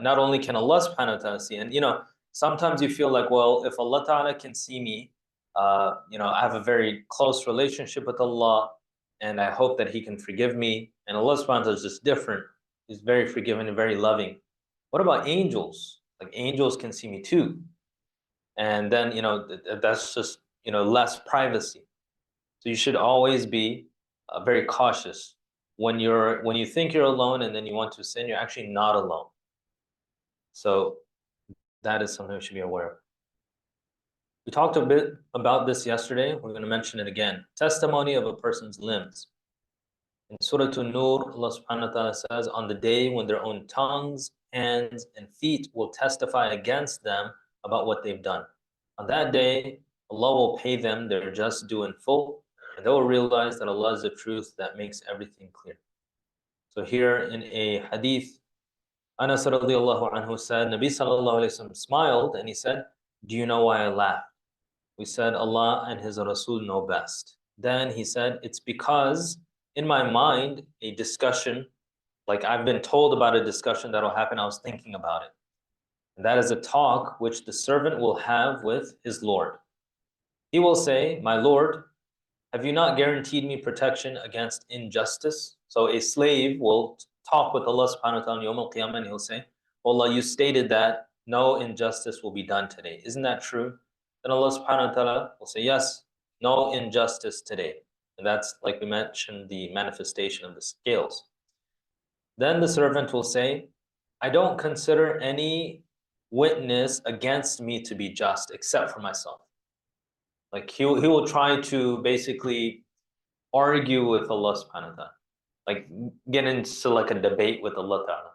Not only can Allah subhanahu wa ta'ala see, and you know, sometimes you feel like, well, if Allah ta'ala can see me, you know, I have a very close relationship with Allah, and I hope that He can forgive me. And Allah subhanahu wa ta'ala is just different. He's very forgiving and very loving. What about angels? Like angels can see me too. And then, you know, that's just, you know, less privacy. So you should always be very cautious. When you think you're alone and then you want to sin, you're actually not alone. So that is something we should be aware of. We talked a bit about this yesterday. We're going to mention it again. Testimony of a person's limbs. In Surah An-Nur, Allah subhanahu wa ta'ala says, on the day when their own tongues, hands, and feet will testify against them about what they've done. On that day, Allah will pay them their just due in full, and they will realize that Allah is the truth that makes everything clear. So here in a hadith, Anas radiallahu anhu said, Nabi sallallahu alayhi wa sallam smiled and he said, do you know why I laughed? We said, Allah and His Rasul know best. Then he said, it's because in my mind, a discussion, like I've been told about a discussion that will happen, I was thinking about it. And that is a talk which the servant will have with his Lord. He will say, my Lord, have you not guaranteed me protection against injustice? So a slave will talk with Allah subhanahu wa ta'ala on Yawm al-Qiyamah and he'll say, Allah, you stated that no injustice will be done today. Isn't that true? Then Allah subhanahu wa ta'ala will say, yes, no injustice today. And that's, like we mentioned, the manifestation of the scales. Then the servant will say, I don't consider any witness against me to be just except for myself. Like he will try to basically argue with Allah subhanahu wa ta'ala. Like get into like a debate with Allah ta'ala.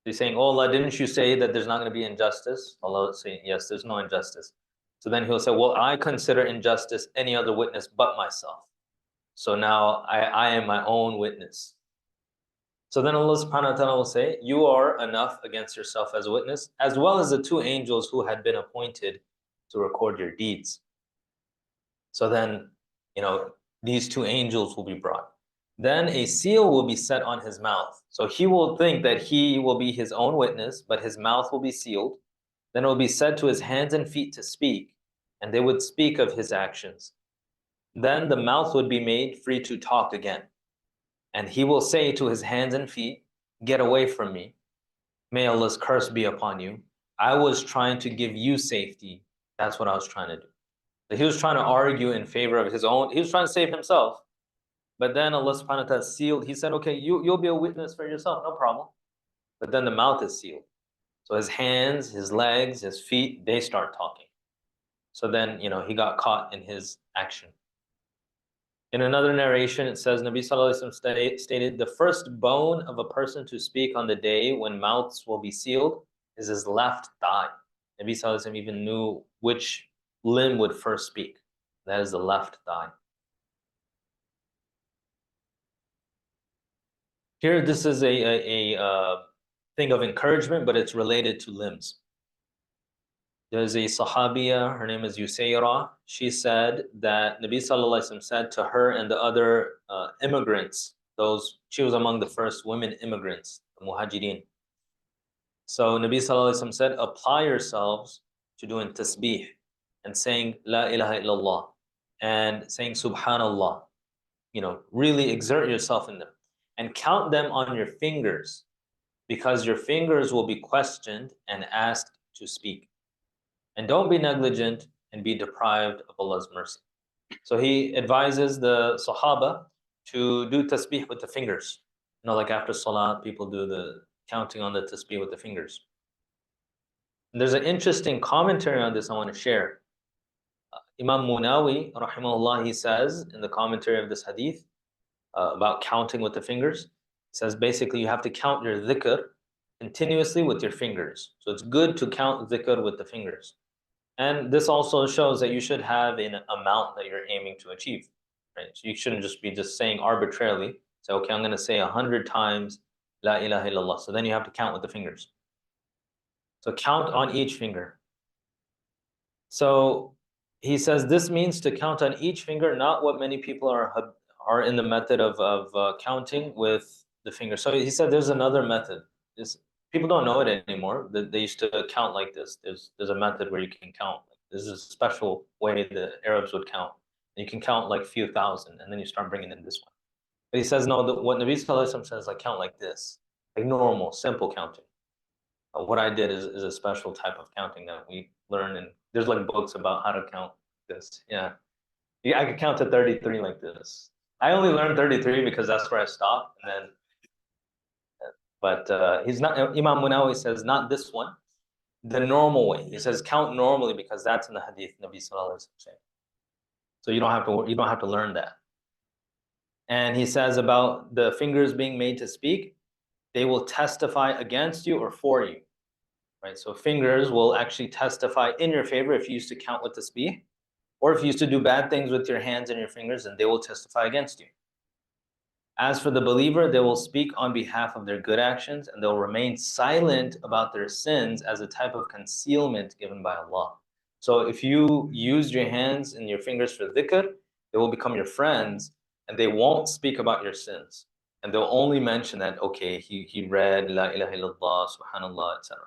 He's saying, oh Allah, didn't you say that there's not going to be injustice? Allah will say, yes, there's no injustice. So then he'll say, well, I consider injustice any other witness but myself. So now I am my own witness. So then Allah subhanahu wa ta'ala will say, you are enough against yourself as a witness, as well as the two angels who had been appointed to record your deeds. So then, you know, these two angels will be brought. Then a seal will be set on his mouth. So he will think that he will be his own witness, but his mouth will be sealed. Then it will be said to his hands and feet to speak, and they would speak of his actions. Then the mouth would be made free to talk again. And he will say to his hands and feet, get away from me. May Allah's curse be upon you. I was trying to give you safety. That's what I was trying to do. So he was trying to argue in favor of his own. He was trying to save himself. But then Allah subhanahu wa ta'ala sealed. He said, okay, you'll be a witness for yourself, no problem. But then the mouth is sealed. So his hands, his legs, his feet, they start talking. So then, you know, he got caught in his action. In another narration, it says, Nabi sallallahu alaihi wasallam stated, the first bone of a person to speak on the day when mouths will be sealed is his left thigh. Nabi sallallahu alaihi wasallam even knew which limb would first speak. That is the left thigh. Here, this is a thing of encouragement, but it's related to limbs. There's a Sahabiya, her name is Yusayra. She said that Nabi Sallallahu Alaihi Wasallam said to her and the other immigrants, she was among the first women immigrants, the Muhajirin. So Nabi Sallallahu Alaihi Wasallam said, apply yourselves to doing tasbih and saying La ilaha illallah and saying Subhanallah. Really exert yourself in them and count them on your fingers because your fingers will be questioned and asked to speak. And don't be negligent and be deprived of Allah's mercy. So he advises the Sahaba to do tasbih with the fingers. Like after Salat, people do the counting on the tasbih with the fingers. And there's an interesting commentary on this I want to share. Imam Munawi, rahimahullah, he says in the commentary of this hadith about counting with the fingers, he says basically you have to count your dhikr continuously with your fingers. So it's good to count dhikr with the fingers. And this also shows that you should have an amount that you're aiming to achieve, right? So you shouldn't just be saying arbitrarily, say, okay, I'm going to say 100 times La ilaha illallah. So then you have to count with the fingers. So count on each finger. So he says this means to count on each finger, not what many people are in the method of counting with the finger. So he said there's another method. People don't know it anymore. They used to count like this. There's a method where you can count. This is a special way the Arabs would count. You can count like a few thousand, and then you start bringing in this one. But he says, no, what Nabi Sallallahu Alaihi Wasallam says, like count like this, like normal, simple counting. What I did is a special type of counting that we learn, and there's like books about how to count this. Yeah, I could count to 33 like this. I only learned 33 because that's where I stopped, and then. But he's not. Imam Munawi says not this one, the normal way. He says count normally because that's in the hadith Nabi Sallallahu Alaihi Wasallam. So you don't have to learn that. And he says about the fingers being made to speak, they will testify against you or for you, right? So fingers will actually testify in your favor if you used to count with tasbih, or if you used to do bad things with your hands and your fingers, then they will testify against you. As for the believer, they will speak on behalf of their good actions and they'll remain silent about their sins as a type of concealment given by Allah. So if you used your hands and your fingers for dhikr, they will become your friends and they won't speak about your sins. And they'll only mention that, okay, he read La ilaha illallah, subhanallah, etc.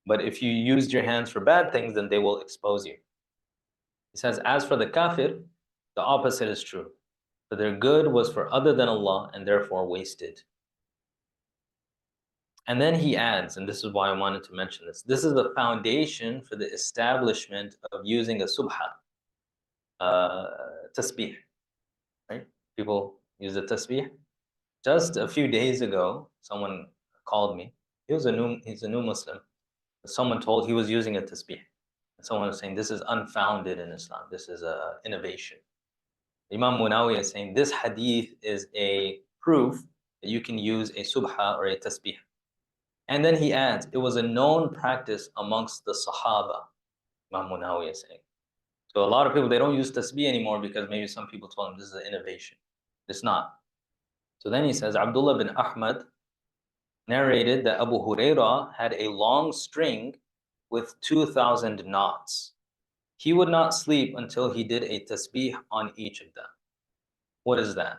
But if you used your hands for bad things, then they will expose you. He says, as for the kafir, the opposite is true. For their good was for other than Allah and therefore wasted. And then he adds, and this is why I wanted to mention this, this is the foundation for the establishment of using a subha, tasbih, right? People use the tasbih. Just a few days ago, someone called me. He's a new Muslim. Someone told he was using a tasbih. Someone was saying this is unfounded in Islam. This is an innovation. Imam Munawi is saying this hadith is a proof that you can use a subha or a tasbih. And then he adds, it was a known practice amongst the Sahaba, Imam Munawi is saying. So a lot of people, they don't use tasbih anymore because maybe some people told them this is an innovation. It's not. So then he says, Abdullah bin Ahmad narrated that Abu Hurairah had a long string with 2,000 knots. He would not sleep until he did a tasbih on each of them. What is that?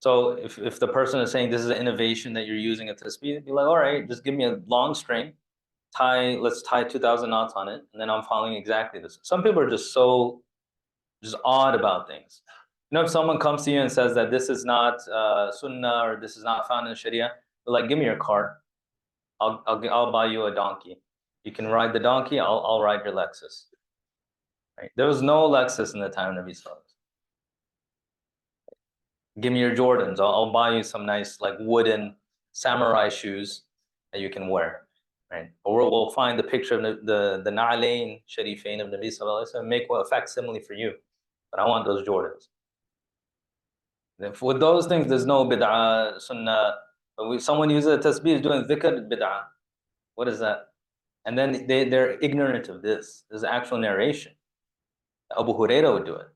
So if the person is saying this is an innovation that you're using a tasbih, be like, all right, just give me a long string, let's tie 2,000 knots on it, and then I'm following exactly this. Some people are just odd about things. If someone comes to you and says that this is not sunnah or this is not found in Sharia, they're like, give me your car. I'll buy you a donkey. You can ride the donkey, I'll ride your Lexus. Right? There was no Lexus in the time of Nabi Sallallahu. Give me your Jordans. I'll buy you some nice like wooden samurai shoes that you can wear. Right? Or we'll find the picture of the Na'alain Sharifain of Nabi Sallallahu Alaihi Wasallam, make a facsimile for you. But I want those Jordans. With those things, there's no bid'ah, sunnah. But someone uses a tasbih is doing dhikr, bid'ah. What is that? And then they're ignorant of this. There's actual narration. Abu Hurairah would do it.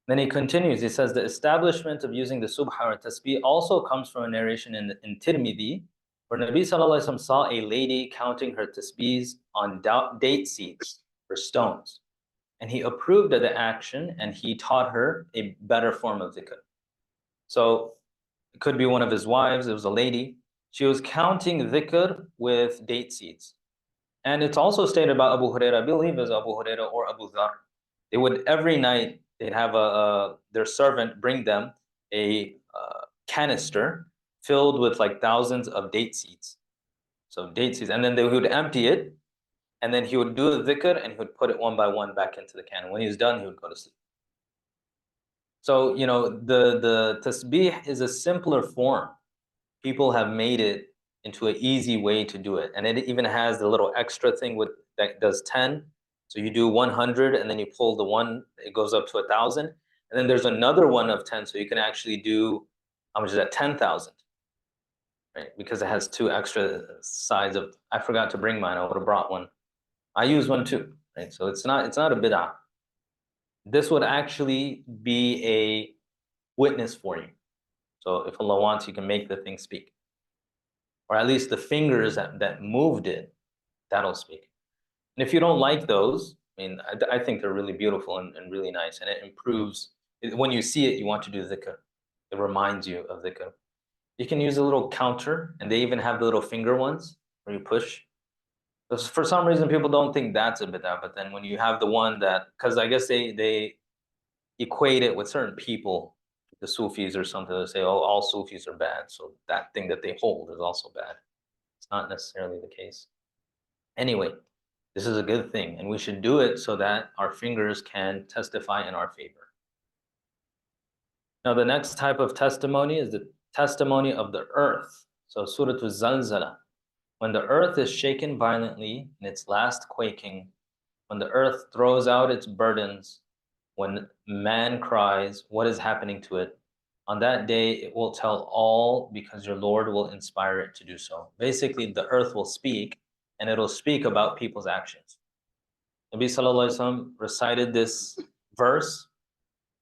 Then he continues, he says, the establishment of using the subha or tasbih also comes from a narration in Tirmidhi where Nabi Sallallahu Alaihi Wasallam saw a lady counting her tasbihs on date seeds or stones. And he approved of the action and he taught her a better form of dhikr. So it could be one of his wives, it was a lady. She was counting dhikr with date seeds. And it's also stated about Abu Huraira, I believe it was Abu Huraira or Abu Dhar. They would every night, they'd have their servant bring them a canister filled with like thousands of date seeds. So date seeds, and then they would empty it, and then he would do the dhikr and he would put it one by one back into the can. And when he was done, he would go to sleep. So, you know, the tasbih is a simpler form. People have made it into an easy way to do it. And it even has the little extra thing with that does 10. So you do 100 and then you pull the one, it goes up to 1,000. And then there's another one of 10. So you can actually do, how much is that? 10,000. Right? Because it has two extra sides of, I forgot to bring mine. I would have brought one. I use one too. Right? So it's not a bid'ah. This would actually be a witness for you. So if Allah wants, you can make the thing speak. Or at least the fingers that moved it, that'll speak. And if you don't like those, I mean, I think they're really beautiful and really nice. And it improves, when you see it, you want to do dhikr. It reminds you of dhikr. You can use a little counter, and they even have the little finger ones where you push. For some reason, people don't think that's a bid'ah, but then when you have the one that, because I guess they equate it with certain people, the Sufis or something, they say, oh, all Sufis are bad, so that thing that they hold is also bad. It's not necessarily the case. Anyway, this is a good thing, and we should do it so that our fingers can testify in our favor. Now, the next type of testimony is the testimony of the earth. So Surah Al-Zalzala. When the earth is shaken violently in its last quaking, when the earth throws out its burdens, when man cries, what is happening to it? On that day, it will tell all because your Lord will inspire it to do so. Basically, the earth will speak, and it'll speak about people's actions. Nabi Sallallahu Alaihi Wasallam recited this verse,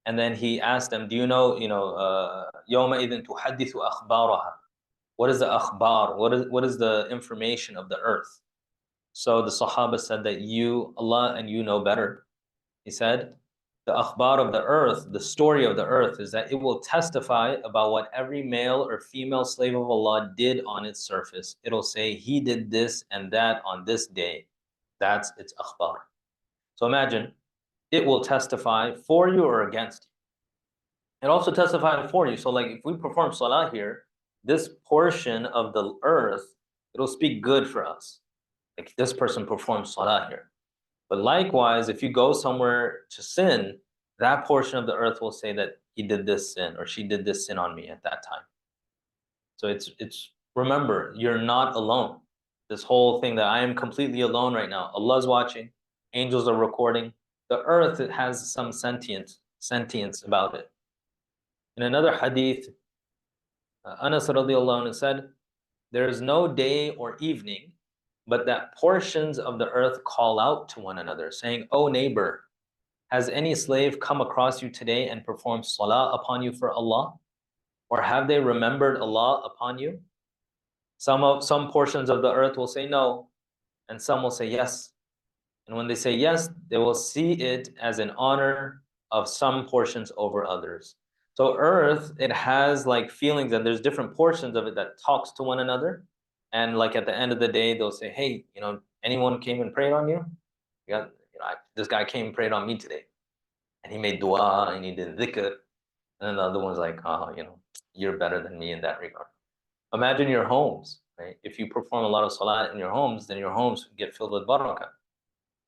and then he asked them, do you know, يَوْمَ إِذٍ تُحَدِّثُ أَخْبَارَهَا. What is the akhbar? What is the information of the earth? So the Sahaba said that Allah and you know better. He said, the akhbar of the earth, the story of the earth is that it will testify about what every male or female slave of Allah did on its surface. It'll say, he did this and that on this day. That's its akhbar. So imagine, it will testify for you or against you. It also testifies for you. So like if we perform salah here, this portion of the earth, it'll speak good for us. Like this person performed salah here. But likewise, if you go somewhere to sin, that portion of the earth will say that he did this sin or she did this sin on me at that time. So it's remember, you're not alone. This whole thing that I am completely alone right now. Allah's watching, angels are recording. The earth, it has some sentience about it. In another hadith, Anas radiallahu anhu said, there is no day or evening, but that portions of the earth call out to one another, saying, O neighbor, has any slave come across you today and performed salah upon you for Allah? Or have they remembered Allah upon you? Some portions of the earth will say no, and some will say yes. And when they say yes, they will see it as an honor of some portions over others. So earth, it has like feelings, and there's different portions of it that talks to one another. And like at the end of the day, they'll say, hey, anyone came and prayed on you? This guy came and prayed on me today. And he made dua and he did dhikr. And then the other one's like, you're better than me in that regard. Imagine your homes, right? If you perform a lot of salah in your homes, then your homes get filled with barakah.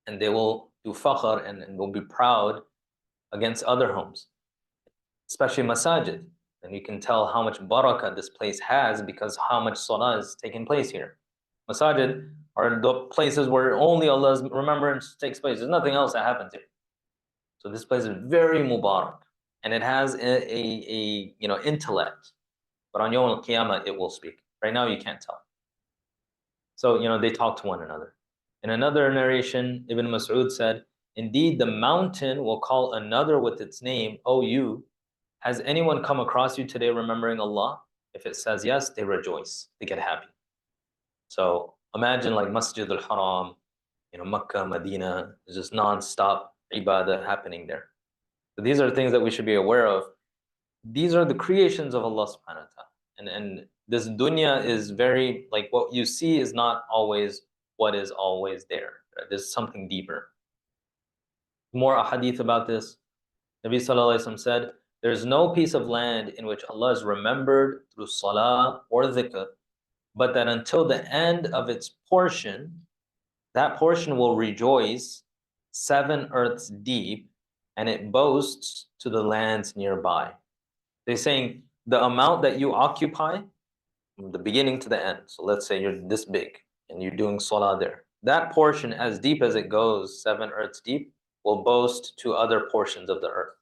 And they will do fakhr and will be proud against other homes, especially masajid. And you can tell how much barakah this place has because how much salah is taking place here. Masajid are the places where only Allah's remembrance takes place. There's nothing else that happens here. So this place is very mubarak, and it has a intellect. But on Yawm al-Qiyamah, it will speak. Right now, you can't tell. So they talk to one another. In another narration, Ibn Mas'ud said, indeed, the mountain will call another with its name, O you. Has anyone come across you today remembering Allah? If it says yes, they rejoice. They get happy. So imagine like Masjid al-Haram, Makkah, Medina, is just non-stop ibadah happening there. So these are things that we should be aware of. These are the creations of Allah subhanahu wa ta'ala. And this dunya is very, like what you see is not always what is always there. Right? There's something deeper. More ahadith about this. Nabi Sallallahu Alaihi Wasallam said, there's no piece of land in which Allah is remembered through salah or dhikr, but that until the end of its portion, that portion will rejoice 7 earths deep, and it boasts to the lands nearby. They're saying the amount that you occupy from the beginning to the end. So let's say you're this big and you're doing salah there. That portion, as deep as it goes, 7 earths deep, will boast to other portions of the earth.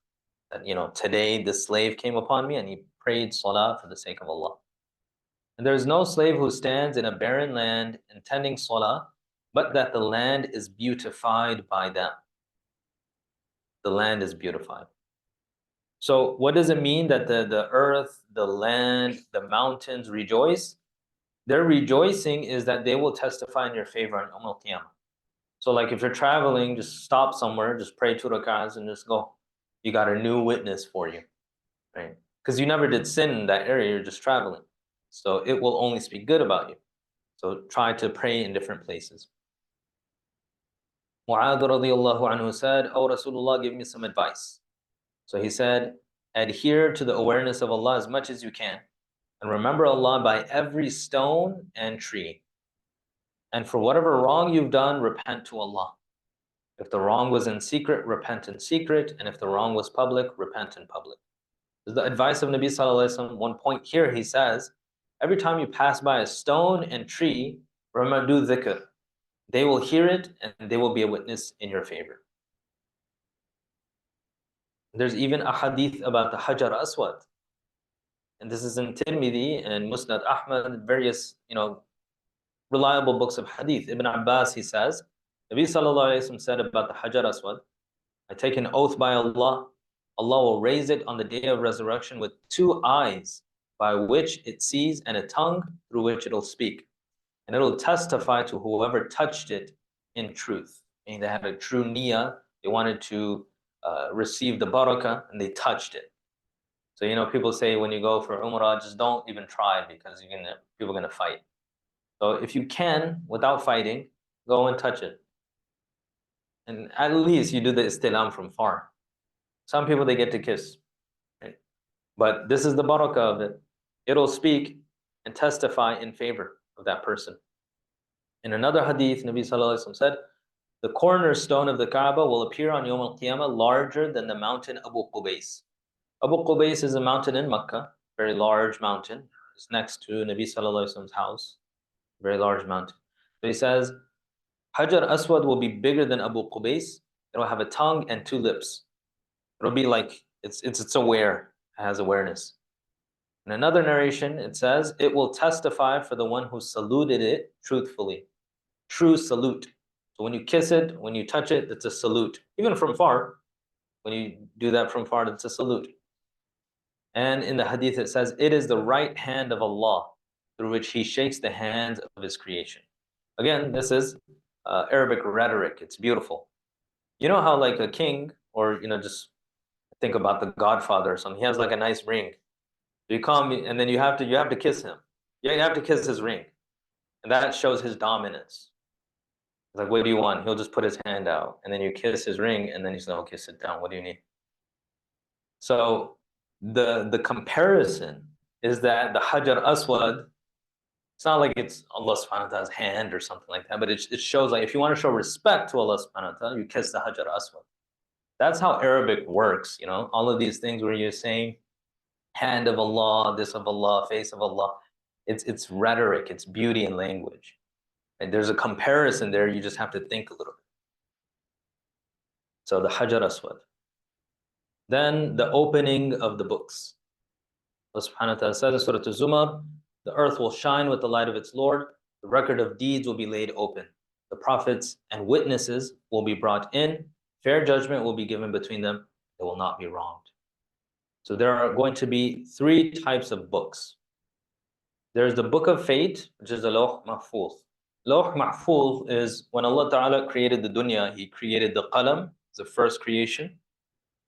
That, today this slave came upon me and he prayed salah for the sake of Allah. And there is no slave who stands in a barren land intending salah, but that the land is beautified by them. The land is beautified. So what does it mean that the earth, the land, the mountains rejoice? Their rejoicing is that they will testify in your favor on Yawm al-Qiyamah. So like if you're traveling, just stop somewhere, just pray 2 rak'ahs and just go. You got a new witness for you, right? Because you never did sin in that area, you're just traveling. So it will only speak good about you. So try to pray in different places. Mu'adh radiallahu anhu said, "Oh Rasulullah, give me some advice." So he said, adhere to the awareness of Allah as much as you can. And remember Allah by every stone and tree. And for whatever wrong you've done, repent to Allah. If the wrong was in secret, repent in secret. And if the wrong was public, repent in public. This is the advice of Nabi Sallallahu Alaihi Wasallam. One point here, he says, every time you pass by a stone and tree, remember, do dhikr. They will hear it and they will be a witness in your favor. There's even a hadith about the Hajar Aswad. And this is in Tirmidhi and Musnad Ahmad, various, reliable books of hadith. Ibn Abbas, he says, Nabi Sallallahu Alaihi Wasallam said about the Hajar Aswad, I take an oath by Allah, Allah will raise it on the day of resurrection with 2 eyes by which it sees and a tongue through which it'll speak. And it'll testify to whoever touched it in truth. Meaning they had a true niyyah, they wanted to receive the barakah and they touched it. So, people say when you go for Umrah, just don't even try because people are going to fight. So if you can, without fighting, go and touch it. And at least you do the istilam from far. Some people, they get to kiss. Right? But this is the barakah of it. It'll speak and testify in favor of that person. In another hadith, Nabi Sallallahu Alaihi Wasallam said, the cornerstone of the Kaaba will appear on Yawm al-Qiyamah larger than the mountain Abu Qubais. Abu Qubais is a mountain in Makkah, very large mountain. It's next to Nabi Sallallahu Alaihi Wasallam's house, very large mountain. So he says, Hajar Aswad will be bigger than Abu Qubais. It'll have a tongue and 2 lips. It'll be like, it's aware, it has awareness. In another narration, it says, it will testify for the one who saluted it truthfully. True salute. So when you kiss it, when you touch it, it's a salute. Even from far, when you do that from far, it's a salute. And in the hadith, it says, it is the right hand of Allah through which he shakes the hands of his creation. Again, this is Arabic rhetoric. It's beautiful. You know how like a king, or, just think about the Godfather or something. He has like a nice ring. You come and then you have to kiss him. Yeah, you have to kiss his ring. And that shows his dominance. It's like, what do you want? He'll just put his hand out. And then you kiss his ring and then he's like, okay, sit down. What do you need? So the comparison is that the Hajar Aswad, it's not like it's Allah subhanahu wa ta'ala's hand or something like that, but it shows like if you want to show respect to Allah subhanahu wa ta'ala, you kiss the Hajar Aswad. That's how Arabic works, all of these things where you're saying hand of Allah, this of Allah, face of Allah. It's rhetoric, it's beauty in language. And there's a comparison there, you just have to think a little bit. So the Hajar Aswad. Then the opening of the books. Allah subhanahu wa ta'ala says in Surah Al-Zumar, the earth will shine with the light of its Lord, the record of deeds will be laid open. The prophets and witnesses will be brought in, fair judgment will be given between them, they will not be wronged. So there are going to be 3 types of books. There's the book of fate, which is the Lawh Mahfuz. Lawh Mahfuz is when Allah Ta'ala created the dunya, He created the qalam, the first creation,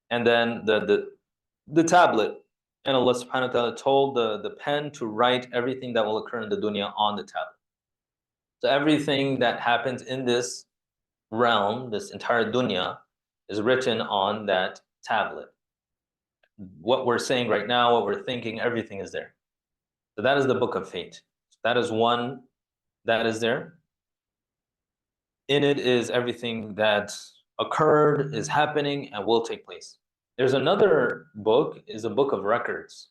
and then the tablet. And Allah Subhanahu wa Ta'ala told the pen to write everything that will occur in the dunya on the tablet. So everything that happens in this realm, this entire dunya, is written on that tablet. What we're saying right now, what we're thinking, everything is there. So that is the book of fate. That is one that is there. In it is everything that occurred, is happening, and will take place. There's another book, is a book of records.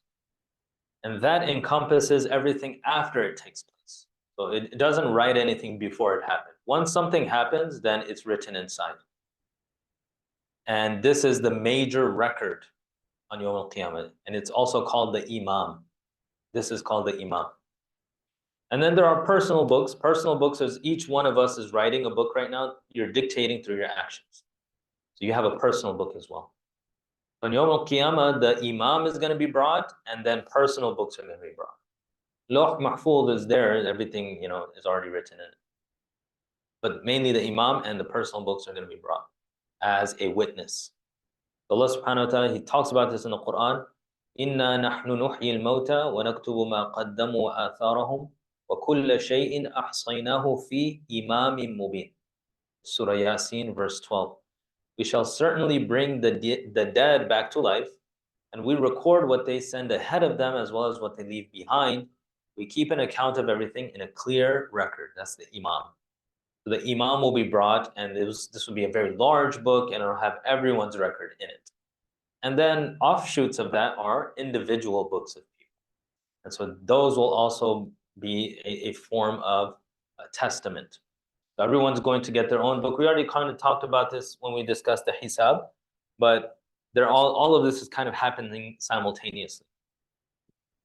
And that encompasses everything after it takes place. So it doesn't write anything before it happened. Once something happens, then it's written inside. And this is the major record on Yawm al-Qiyamah. And it's also called the Imam. This is called the Imam. And then there are personal books. Personal books is each one of us is writing a book right now. You're dictating through your actions. So you have a personal book as well. On Yawm al-Qiyamah, the Imam is going to be brought, and then personal books are going to be brought. Lawh Mahfuz is there, everything is already written in it. But mainly the Imam and the personal books are going to be brought as a witness. Allah Subhanahu wa Ta'ala, He talks about this in the Quran. Inna nahnu nuhyi al-mawta wa naktubu ma qaddamu wa atharahum wa kulla shay'in ahsaynahu fi imamin mubin. Surah Yasin, verse 12. We shall certainly bring the dead back to life, and we record what they send ahead of them as well as what they leave behind. We keep an account of everything in a clear record. That's the Imam. So the Imam will be brought, and this will be a very large book, and it'll have everyone's record in it. And then offshoots of that are individual books of people. And so those will also be a form of a testament. So everyone's going to get their own book. We already kind of talked about this when we discussed the Hisab, but all of this is kind of happening simultaneously.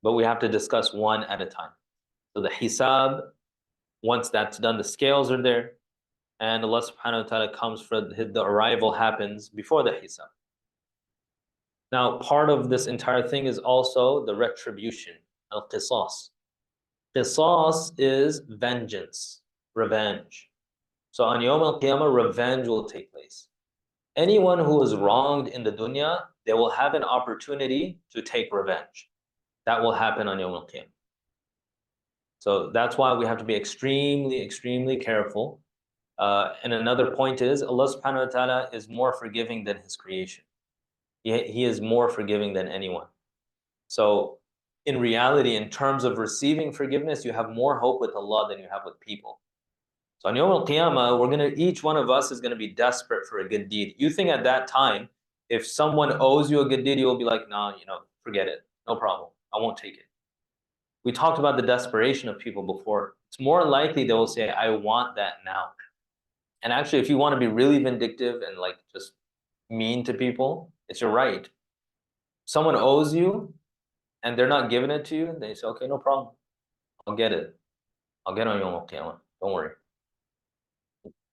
But we have to discuss one at a time. So the Hisab, once that's done, the scales are there, and Allah Subhanahu wa Ta'ala comes for the arrival happens before the Hisab. Now, part of this entire thing is also the retribution, al-qisas. Qisas is vengeance, revenge. So on Yawm al-Qiyamah, revenge will take place. Anyone who is wronged in the dunya, they will have an opportunity to take revenge. That will happen on Yawm al-Qiyamah. So that's why we have to be extremely, extremely careful. And another point is, Allah Subhanahu wa Ta'ala is more forgiving than His creation. He is more forgiving than anyone. So in reality, in terms of receiving forgiveness, you have more hope with Allah than you have with people. So on Yawm al-Qiyamah, each one of us is going to be desperate for a good deed. You think at that time, if someone owes you a good deed, you'll be like, nah, forget it. No problem. I won't take it. We talked about the desperation of people before. It's more likely they will say, I want that now. And actually, if you want to be really vindictive and just mean to people, it's your right. Someone owes you and they're not giving it to you, then you say, okay, no problem. I'll get it. I'll get on Yawm al-Qiyamah. Don't worry.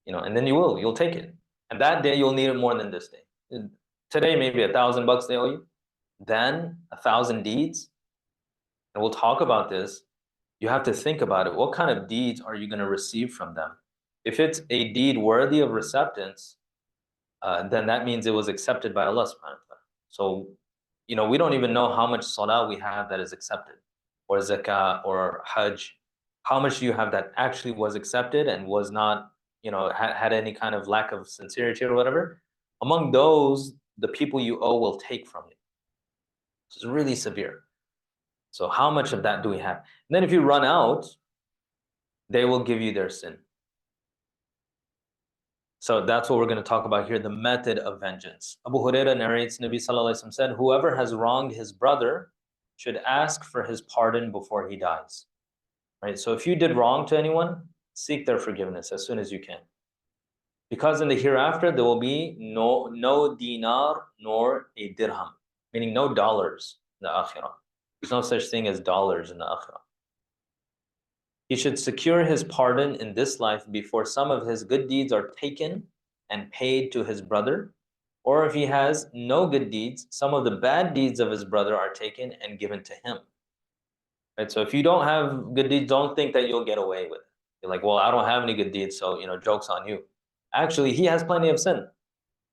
And then you'll take it. And that day you'll need it more than this day. Today, maybe $1,000 they owe you. Then 1,000 deeds. And we'll talk about this. You have to think about it. What kind of deeds are you going to receive from them? If it's a deed worthy of acceptance, then that means it was accepted by Allah subhanahu wa ta'ala. So, we don't even know how much salah we have that is accepted, or zakah, or hajj. How much do you have that actually was accepted and was not, had any kind of lack of sincerity or whatever? Among those, the people you owe will take from you. It's really severe. So how much of that do we have? And then if you run out, they will give you their sin. So that's what we're going to talk about here, the method of vengeance. Abu Hurairah narrates, Nabi Sallallahu Alaihi Wasallam said, whoever has wronged his brother should ask for his pardon before he dies. Right? So if you did wrong to anyone, seek their forgiveness as soon as you can. Because in the hereafter, there will be no dinar nor a dirham, meaning no dollars in the Akhirah. There's no such thing as dollars in the Akhirah. He should secure his pardon in this life before some of his good deeds are taken and paid to his brother. Or if he has no good deeds, some of the bad deeds of his brother are taken and given to him. Right? So if you don't have good deeds, don't think that you'll get away with it. You're like, well, I don't have any good deeds, so joke's on you. Actually, he has plenty of sin,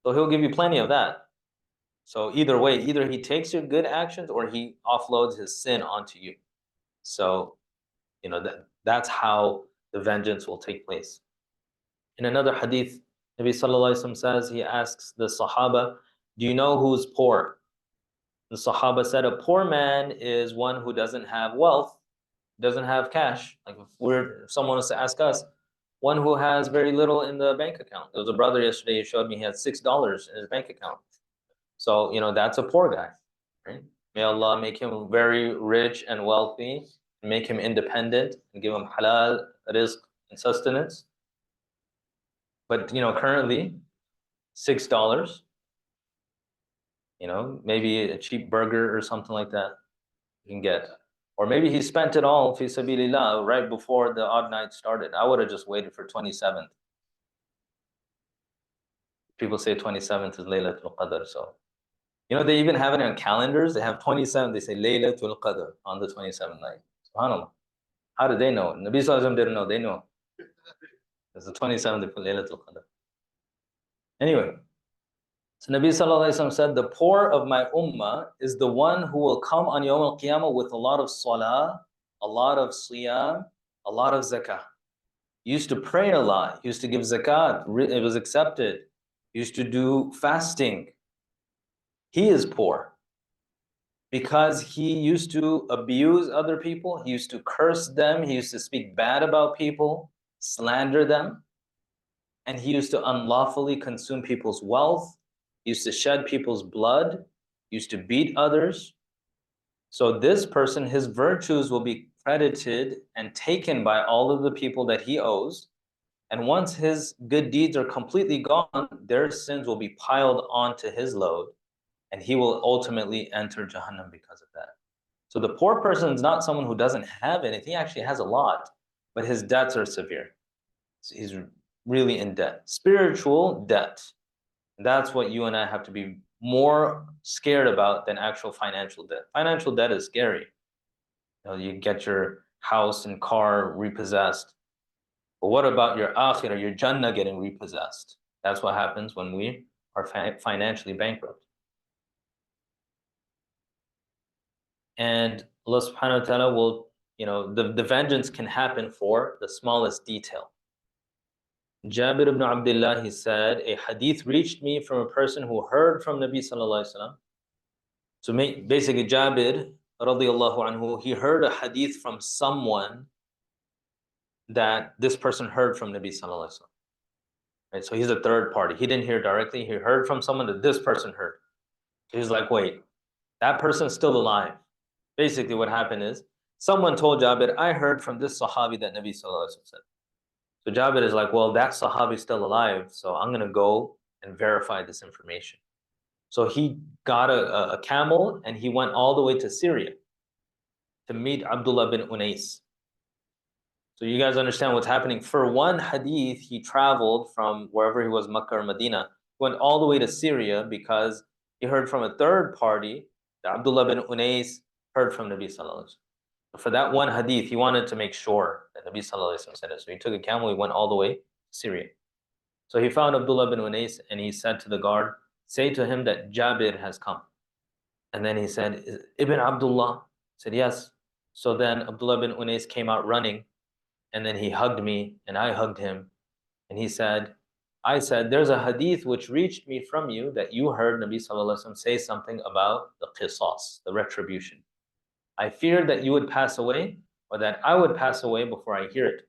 so he'll give you plenty of that. So either way, either he takes your good actions or he offloads his sin onto you. So, that's how the vengeance will take place. In another hadith, Nabi Sallallahu Alaihi Wasallam says, he asks the Sahaba, do you know who's poor? The Sahaba said, a poor man is one who doesn't have wealth, doesn't have cash. Like if someone was to ask us, one who has very little in the bank account. There was a brother yesterday who showed me he had $6 in his bank account. So, that's a poor guy, right? May Allah make him very rich and wealthy, and make him independent, and give him halal rizq and sustenance. But, currently, $6, maybe a cheap burger or something like that you can get. Or maybe he spent it all fi sabilillah right before the odd night started. I would have just waited for 27th. People say 27th is Laylatul Qadr, so they even have it on calendars. They have 27. They say Laylatul Qadr on the 27th night. SubhanAllah. How did they know? Nabi Sallallahu Alaihi Wasallam didn't know. They know. It's the 27th they put Laylatul Qadr. Anyway, so Nabi Sallallahu Alaihi Wasallam said, the poor of my ummah is the one who will come on Yawm al-Qiyamah with a lot of salah, a lot of siyam, a lot of zakah. He used to pray a lot. He used to give zakat. It was accepted. He used to do fasting. He is poor because he used to abuse other people. He used to curse them. He used to speak bad about people, slander them. And he used to unlawfully consume people's wealth. He used to shed people's blood. He used to beat others. So this person, his virtues will be credited and taken by all of the people that he owes. And once his good deeds are completely gone, their sins will be piled onto his load, and he will ultimately enter Jahannam because of that. So the poor person is not someone who doesn't have anything. He actually has a lot, but his debts are severe. So he's really in debt. Spiritual debt. That's what you and I have to be more scared about than actual financial debt. Financial debt is scary. You get your house and car repossessed. But what about your Akhirah, your Jannah getting repossessed? That's what happens when we are financially bankrupt. And Allah subhanahu wa ta'ala will, the vengeance can happen for the smallest detail. Jabir ibn Abdullah, he said, a hadith reached me from a person who heard from Nabi sallallahu alaihi wasallam. So basically Jabir radiallahu anhu, he heard a hadith from someone that this person heard from Nabi sallallahu alaihi wasallam. Right? So he's a third party. He didn't hear directly. He heard from someone that this person heard. He's like, wait, that person's still alive. Basically what happened is someone told Jabir, I heard from this Sahabi that Nabi sallallahu alaihi wasallam said. So Jabir is like, well, that Sahabi is still alive, so I'm going to go and verify this information. So he got a camel and he went all the way to Syria to meet Abdullah bin Unais. So you guys understand what's happening. For one hadith, he traveled from wherever he was, Makkah or Medina, went all the way to Syria because he heard from a third party that Abdullah bin Unais heard from Nabi sallallahu alaihi wasallam. For that one hadith, he wanted to make sure that Nabi sallallahu alaihi wasallam said it. So he took a camel, he went all the way to Syria. So he found Abdullah bin Unais and he said to the guard, say to him that Jabir has come. And then he said, Ibn Abdullah? He said, yes. So then Abdullah bin Unais came out running, and then he hugged me and I hugged him. And he said, I said, there's a hadith which reached me from you that you heard Nabi sallallahu alaihi wasallam say something about the qisas, the retribution. I feared that you would pass away or that I would pass away before I hear it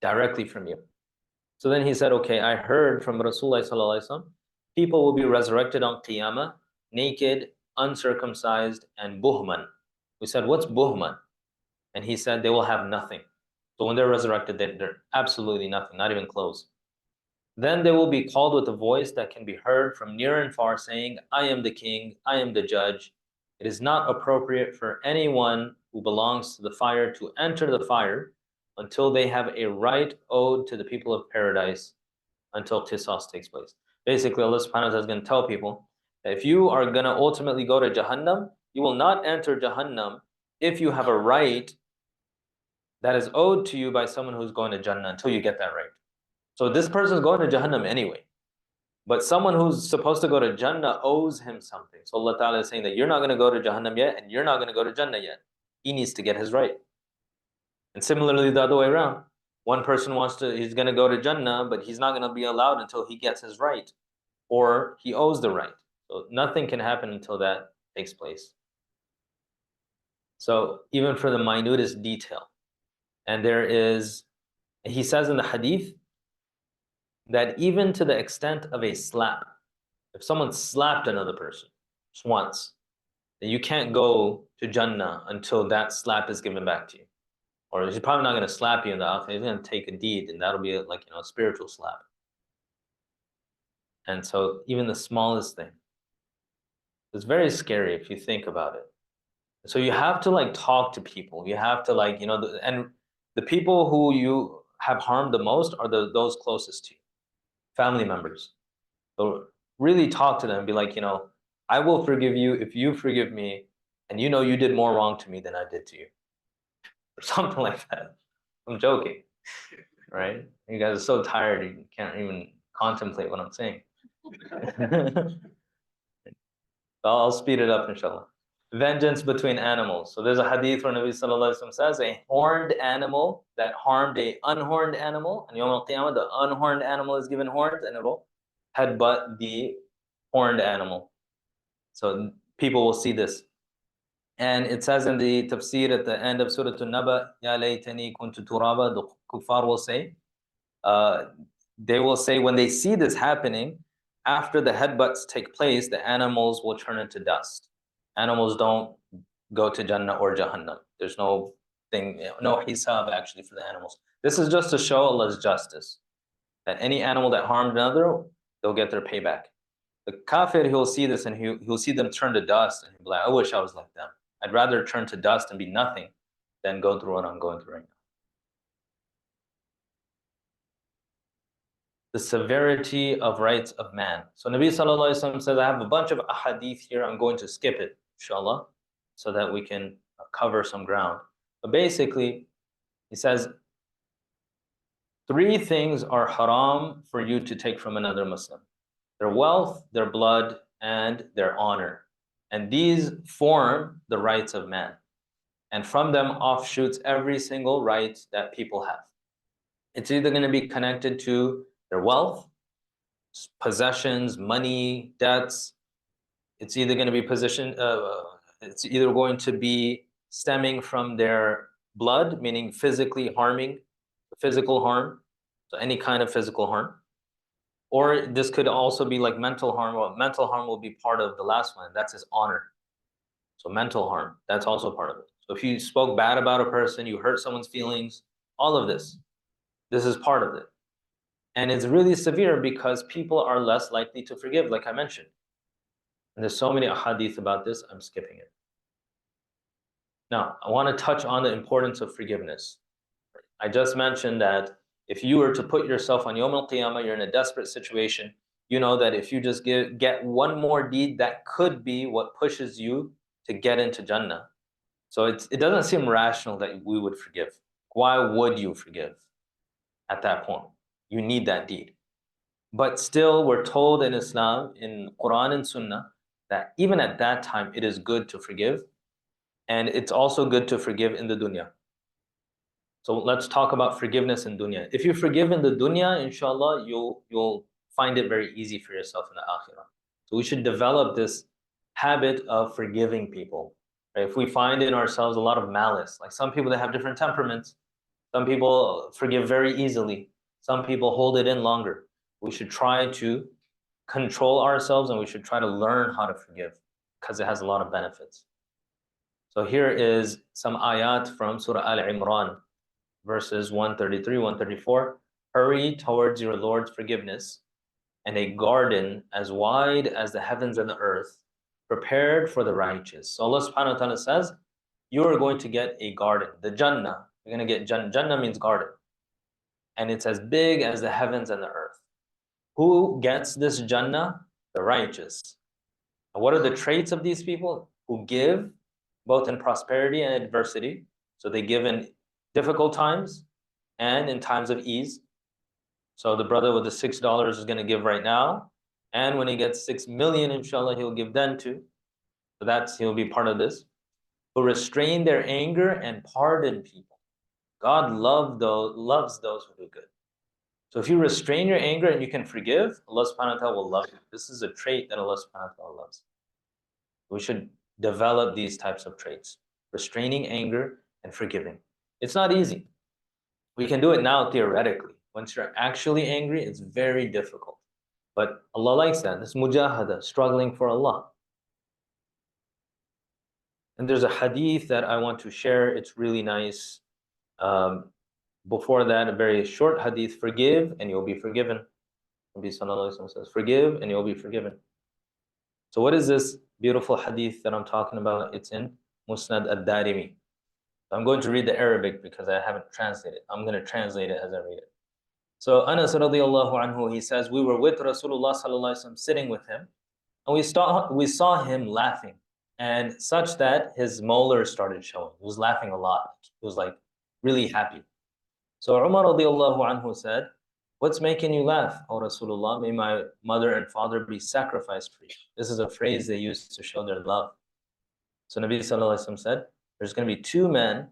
directly from you. So then he said, okay, I heard from Rasulullah sallallahu alaihi wasallam, people will be resurrected on Qiyamah, naked, uncircumcised, and buhman. We said, what's buhman? And he said, they will have nothing. So when they're resurrected, they're absolutely nothing, not even clothes. Then they will be called with a voice that can be heard from near and far, saying, I am the king, I am the judge. It is not appropriate for anyone who belongs to the fire to enter the fire until they have a right owed to the people of paradise until qisas takes place. Basically, Allah subhanahu wa ta'ala is going to tell people that if you are going to ultimately go to Jahannam, you will not enter Jahannam if you have a right that is owed to you by someone who's going to Jannah until you get that right. So this person is going to Jahannam anyway. But someone who's supposed to go to Jannah owes him something. So Allah Ta'ala is saying that you're not going to go to Jahannam yet, and you're not going to go to Jannah yet. He needs to get his right. And similarly, the other way around. One person he's going to go to Jannah, but he's not going to be allowed until he gets his right. Or he owes the right. So nothing can happen until that takes place. So even for the minutest detail. And he says in the hadith, that even to the extent of a slap, if someone slapped another person just once, then you can't go to Jannah until that slap is given back to you. Or he's probably not going to slap you in the Akhirah, he's going to take a deed, and that'll be like, a spiritual slap. And so even the smallest thing is very scary if you think about it. So you have to like talk to people. You have to like, and the people who you have harmed the most are those closest to you. Family members. So really talk to them and be like, I will forgive you if you forgive me, and you did more wrong to me than I did to you. Or something like that. I'm joking, right? You guys are so tired you can't even contemplate what I'm saying. I'll speed it up, inshallah. Vengeance between animals. So there's a hadith where Nabi Sallallahu Alaihi Wasallam says, a horned animal that harmed a unhorned animal, and Yawm al-Qiyamah, the unhorned animal is given horns, and it will headbutt the horned animal. So people will see this. And it says in the tafsir at the end of Surah An-Naba, Ya laytani kuntu turaba, the kuffar will say, they will say when they see this happening, after the headbutts take place, the animals will turn into dust. Animals don't go to Jannah or Jahannam. There's no hisab actually for the animals. This is just to show Allah's justice. That any animal that harmed another, they'll get their payback. The kafir, he'll see this and he'll see them turn to dust, and he'll be like, I wish I was like them. I'd rather turn to dust and be nothing than go through what I'm going through right now. The severity of rights of man. So Nabi Sallallahu Alaihi Wasallam says, I have a bunch of ahadith here. I'm going to skip it, inshallah, so that we can cover some ground. But basically, he says, 3 things are haram for you to take from another Muslim: their wealth, their blood, and their honor. And these form the rights of man. And from them offshoots every single right that people have. It's either going to be connected to their wealth, possessions, money, debts. It's either going to be it's either going to be stemming from their blood, meaning physically harming, physical harm, so any kind of physical harm. Or this could also be like mental harm. Well, mental harm will be part of the last one. That's his honor. So mental harm, that's also part of it. So if you spoke bad about a person, you hurt someone's feelings, all of this is part of it. And it's really severe because people are less likely to forgive, like I mentioned. And there's so many ahadith about this, I'm skipping it. Now, I want to touch on the importance of forgiveness. I just mentioned that if you were to put yourself on Yawm al-Qiyamah, you're in a desperate situation, you know that if you just get one more deed, that could be what pushes you to get into Jannah. So it doesn't seem rational that we would forgive. Why would you forgive at that point? You need that deed. But still, we're told in Islam, in Quran and Sunnah, that even at that time, it is good to forgive. And it's also good to forgive in the dunya. So let's talk about forgiveness in dunya. If you forgive in the dunya, inshallah, you'll find it very easy for yourself in the akhirah. So we should develop this habit of forgiving people. Right? If we find in ourselves a lot of malice, like some people that have different temperaments, some people forgive very easily, some people hold it in longer. We should try to control ourselves, and we should try to learn how to forgive, because it has a lot of benefits. So here is some ayat from Surah Al-Imran, verses 133, 134. Hurry towards your Lord's forgiveness and a garden as wide as the heavens and the earth, prepared for the righteous. So Allah subhanahu wa ta'ala says, you are going to get a garden, the Jannah. You're going to get Jannah. Jannah means garden. And it's as big as the heavens and the earth. Who gets this Jannah? The righteous. And what are the traits of these people? Who give both in prosperity and adversity. So they give in difficult times and in times of ease. So the brother with the $6 is going to give right now. And when he gets 6 million, inshallah, he'll give then too. So he'll be part of this. Who restrain their anger and pardon people. God loves those who do good. So if you restrain your anger and you can forgive, Allah subhanahu wa ta'ala will love you. This is a trait that Allah subhanahu wa ta'ala loves. We should develop these types of traits. Restraining anger and forgiving. It's not easy. We can do it now theoretically. Once you're actually angry, it's very difficult. But Allah likes that. This mujahada, struggling for Allah. And there's a hadith that I want to share. It's really nice. Before that, a very short hadith: forgive and you'll be forgiven. Nabi sallallahu alaihi wasallam says, forgive and you'll be forgiven. So what is this beautiful hadith that I'm talking about? It's in Musnad ad-Darimi. I'm going to read the Arabic because I haven't translated. I'm going to translate it as I read it. So Anas radiallahu anhu, he says, we were with Rasulullah sallallahu alaihi wasallam, sitting with him, and we saw him laughing, and such that his molars started showing. He was laughing a lot. He was like really happy. So Umar radiallahu anhu said, what's making you laugh, O Rasulullah? May my mother and father be sacrificed for you. This is a phrase they use to show their love. So Nabi sallallahu alaihi wasallam said, there's going to be two men,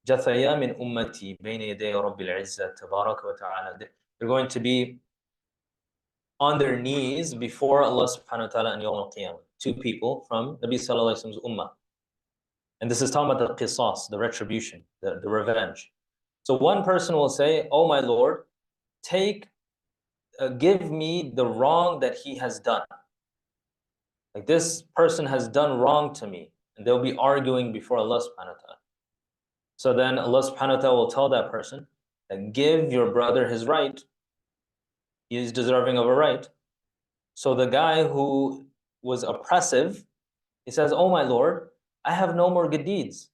jathaya min ummati bayna yaday rabbil izzah tabaraka wa ta'ala. They're going to be on their knees before Allah subhanahu wa ta'ala on Yawm al-Qiyamah. Two people from Nabi sallallahu alaihi wasallam's ummah. And this is talking about the qisas, the retribution, the revenge. So one person will say, oh my Lord, give me the wrong that he has done. Like, this person has done wrong to me. And they'll be arguing before Allah subhanahu wa ta'ala. So then Allah subhanahu wa ta'ala will tell that person that give your brother his right. He is deserving of a right. So the guy who was oppressive, he says, oh my Lord, I have no more good deeds.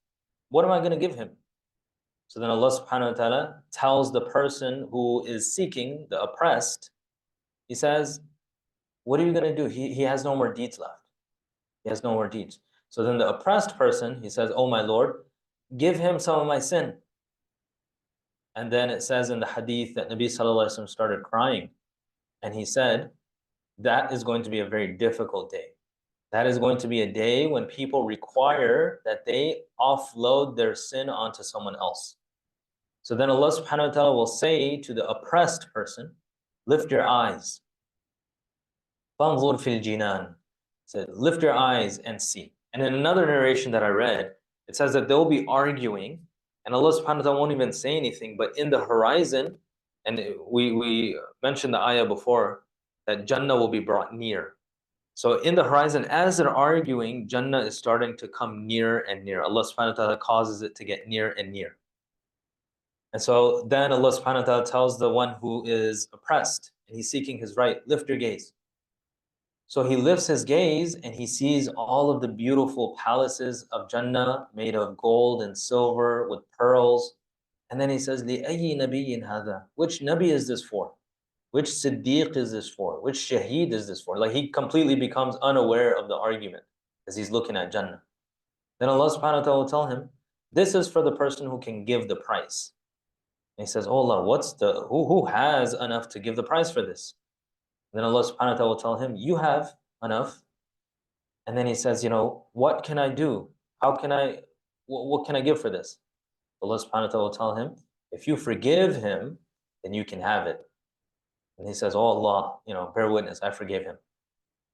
What am I going to give him? So then Allah subhanahu wa ta'ala tells the person who is seeking, the oppressed, he says, what are you going to do? He has no more deeds left. He has no more deeds. So then the oppressed person, he says, oh my Lord, give him some of my sin. And then it says in the hadith that Nabi sallallahu alaihi wasallam started crying. And he said, that is going to be a very difficult day. That is going to be a day when people require that they offload their sin onto someone else. So then Allah subhanahu wa ta'ala will say to the oppressed person, lift your eyes. فَانْظُرْ فِي الْجِنَانِ. So lift your eyes and see. And in another narration that I read, it says that they'll be arguing, and Allah subhanahu wa ta'ala won't even say anything, but in the horizon, and we mentioned the ayah before, that Jannah will be brought near. So in the horizon, as they're arguing, Jannah is starting to come near and near. Allah subhanahu wa ta'ala causes it to get near and near. And so then Allah subhanahu wa ta'ala tells the one who is oppressed, and he's seeking his right, lift your gaze. So he lifts his gaze and he sees all of the beautiful palaces of Jannah made of gold and silver with pearls. And then he says, لِأَيِّ نَبِيٍّ هَذَا? Which Nabi is this for? Which Siddiq is this for? Which Shaheed is this for? Like, he completely becomes unaware of the argument as he's looking at Jannah. Then Allah subhanahu wa ta'ala will tell him, this is for the person who can give the price. And he says, oh Allah, who has enough to give the price for this? Then Allah subhanahu wa ta'ala will tell him, you have enough. And then he says, what can I do? What can I give for this? Allah subhanahu wa ta'ala will tell him, if you forgive him, then you can have it. And he says, oh Allah, bear witness, I forgave him.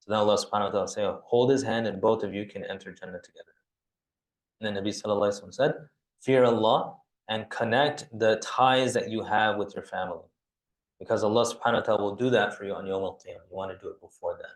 So then Allah subhanahu wa ta'ala will say, hold his hand and both of you can enter Jannah together. And then Nabi sallallahu alaihi wasallam said, fear Allah and connect the ties that you have with your family. Because Allah subhanahu wa ta'ala will do that for you on Yawm al-Qiyamah. You want to do it before that.